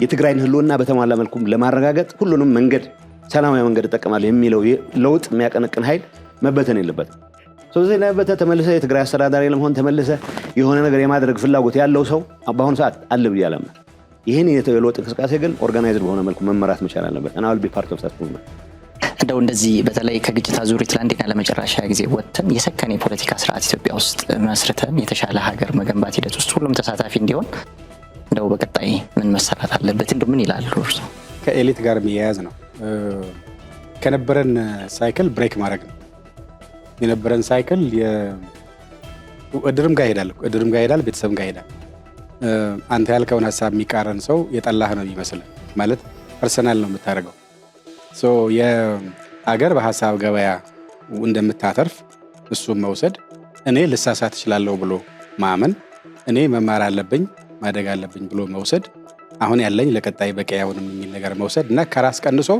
የትግራይን ህልውና በተሟላ መልኩ ለማረጋገጥ ሁሉንም መንገድ ሰላማዊ መንገድ እጠቀማለሁ የሚለው ለውጥ የሚያቀነቅን ኃይል መበተን የለበትም። ስለዚህ ለበተ ተመልሰ የትግራይ አስተዳዳሪ ለመሆን ተመልሰ የሆነ ነገር የማድረግ ፍላጎት ያለው ሰው በአሁኑ ሰዓት አለ ብዬ አላምንም። ይህን የለውጥ እንቅስቃሴ ግን ኦርጋናይዝድ በሆነ መልኩ መመራት መቻል አለበት። እና አል ቢ ፓርት ኦፍ ዛት ሙቭመንት። እንደው እንደዚህ በተለይ ከግጭት አዙሪት ለአንዴና ለመጨረሻ ጊዜ ወጥተን የሰከነ የፖለቲካ ስርዓት ኢትዮጵያ ውስጥ መስርተን የተሻለ ሀገር መገንባት ሂደት ውስጥ ሁሉም ተሳታፊ እንዲሆን እንደው በቀጣይ ምን መሰራት አለበት? እንደው ምን ይላሉ እርሶ? ከኤሊት ጋር የሚያያዝ ነው። ከነበረን ሳይክል ብሬክ ማድረግ ነው። የነበረን ሳይክል እድርም ጋር ይሄዳል፣ ቤተሰብም ጋር ይሄዳል። አንተ ያልከውን ሀሳብ የሚቃረን ሰው የጠላህ ነው ይመስል ማለት ፐርሰናል ነው የምታደርገው። የሀገር በሀሳብ ገበያ እንደምታተርፍ እሱም መውሰድ፣ እኔ ልሳሳት እችላለሁ ብሎ ማመን፣ እኔ መማር አለብኝ ማደግ አለብኝ ብሎ መውሰድ፣ አሁን ያለኝ ለቀጣይ በቂ አይሆንም የሚል ነገር መውሰድ እና ከራስ ቀንሶ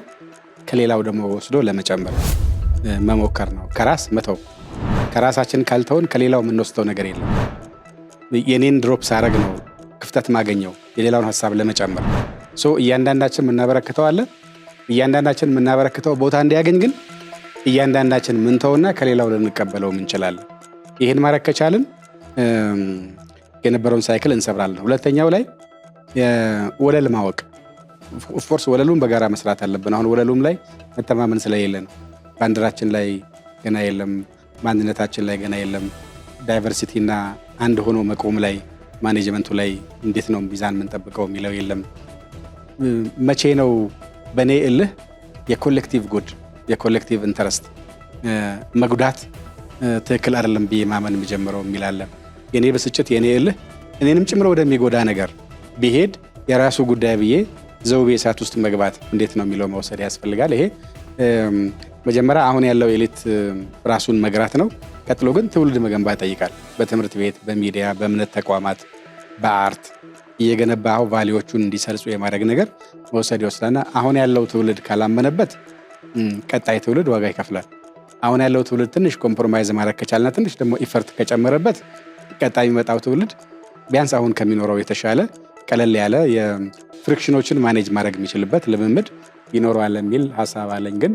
ከሌላው ደግሞ ወስዶ ለመጨመር መሞከር ነው። ከራስ መተው። ከራሳችን ካልተውን ከሌላው የምንወስደው ነገር የለም። የኔን ድሮፕ ሳረግ ነው ክፍተት ማገኘው የሌላውን ሀሳብ ለመጨመር። እያንዳንዳችን የምናበረክተው አለ። እያንዳንዳችን የምናበረክተው ቦታ እንዲያገኝ ግን እያንዳንዳችን ምንተውና ከሌላው ልንቀበለው እንችላለን። ይህን ማድረግ ከቻልን የነበረውን ሳይክል እንሰብራለን። ሁለተኛው ላይ ወለል ማወቅ ኦፍኮርስ ወለሉም በጋራ መስራት አለብን። አሁን ወለሉም ላይ መተማመን ስለሌለ ነው። ባንዲራችን ላይ ገና የለም፣ ማንነታችን ላይ ገና የለም። ዳይቨርሲቲ እና አንድ ሆኖ መቆም ላይ ማኔጅመንቱ ላይ እንዴት ነው ሚዛን የምንጠብቀው የሚለው የለም። መቼ ነው በእኔ እልህ የኮሌክቲቭ ጉድ የኮሌክቲቭ ኢንተረስት መጉዳት ትክክል አይደለም ብዬ ማመን የሚጀምረው የሚላለ የኔ ብስጭት የኔ እልህ እኔንም ጭምር ወደሚጎዳ ነገር ቢሄድ የራሱ ጉዳይ ብዬ ዘውቤ እሳት ውስጥ መግባት እንዴት ነው የሚለው መውሰድ ያስፈልጋል። ይሄ መጀመሪያ አሁን ያለው ኤሊት ራሱን መግራት ነው። ቀጥሎ ግን ትውልድ መገንባት ይጠይቃል። በትምህርት ቤት፣ በሚዲያ፣ በእምነት ተቋማት፣ በአርት እየገነባው ቫሊዎቹን እንዲሰርጹ የማድረግ ነገር መውሰድ ይወስዳልና አሁን ያለው ትውልድ ካላመነበት ቀጣይ ትውልድ ዋጋ ይከፍላል። አሁን ያለው ትውልድ ትንሽ ኮምፕሮማይዝ ማድረግ ከቻለና ትንሽ ደግሞ ኢፈርት ከጨመረበት ቀጣይ የሚመጣው ትውልድ ቢያንስ አሁን ከሚኖረው የተሻለ ቀለል ያለ የፍሪክሽኖችን ማኔጅ ማድረግ የሚችልበት ልምምድ ይኖረዋል የሚል ሀሳብ አለኝ። ግን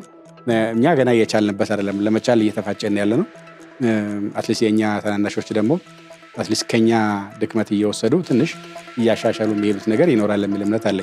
እኛ ገና እየቻልንበት አይደለም፣ ለመቻል እየተፋጨን ያለ ነው። አትሊስት የእኛ ተናናሾች ደግሞ አትሊስት ከኛ ድክመት እየወሰዱ ትንሽ እያሻሻሉ የሚሄዱት ነገር ይኖራል የሚል እምነት አለኝ።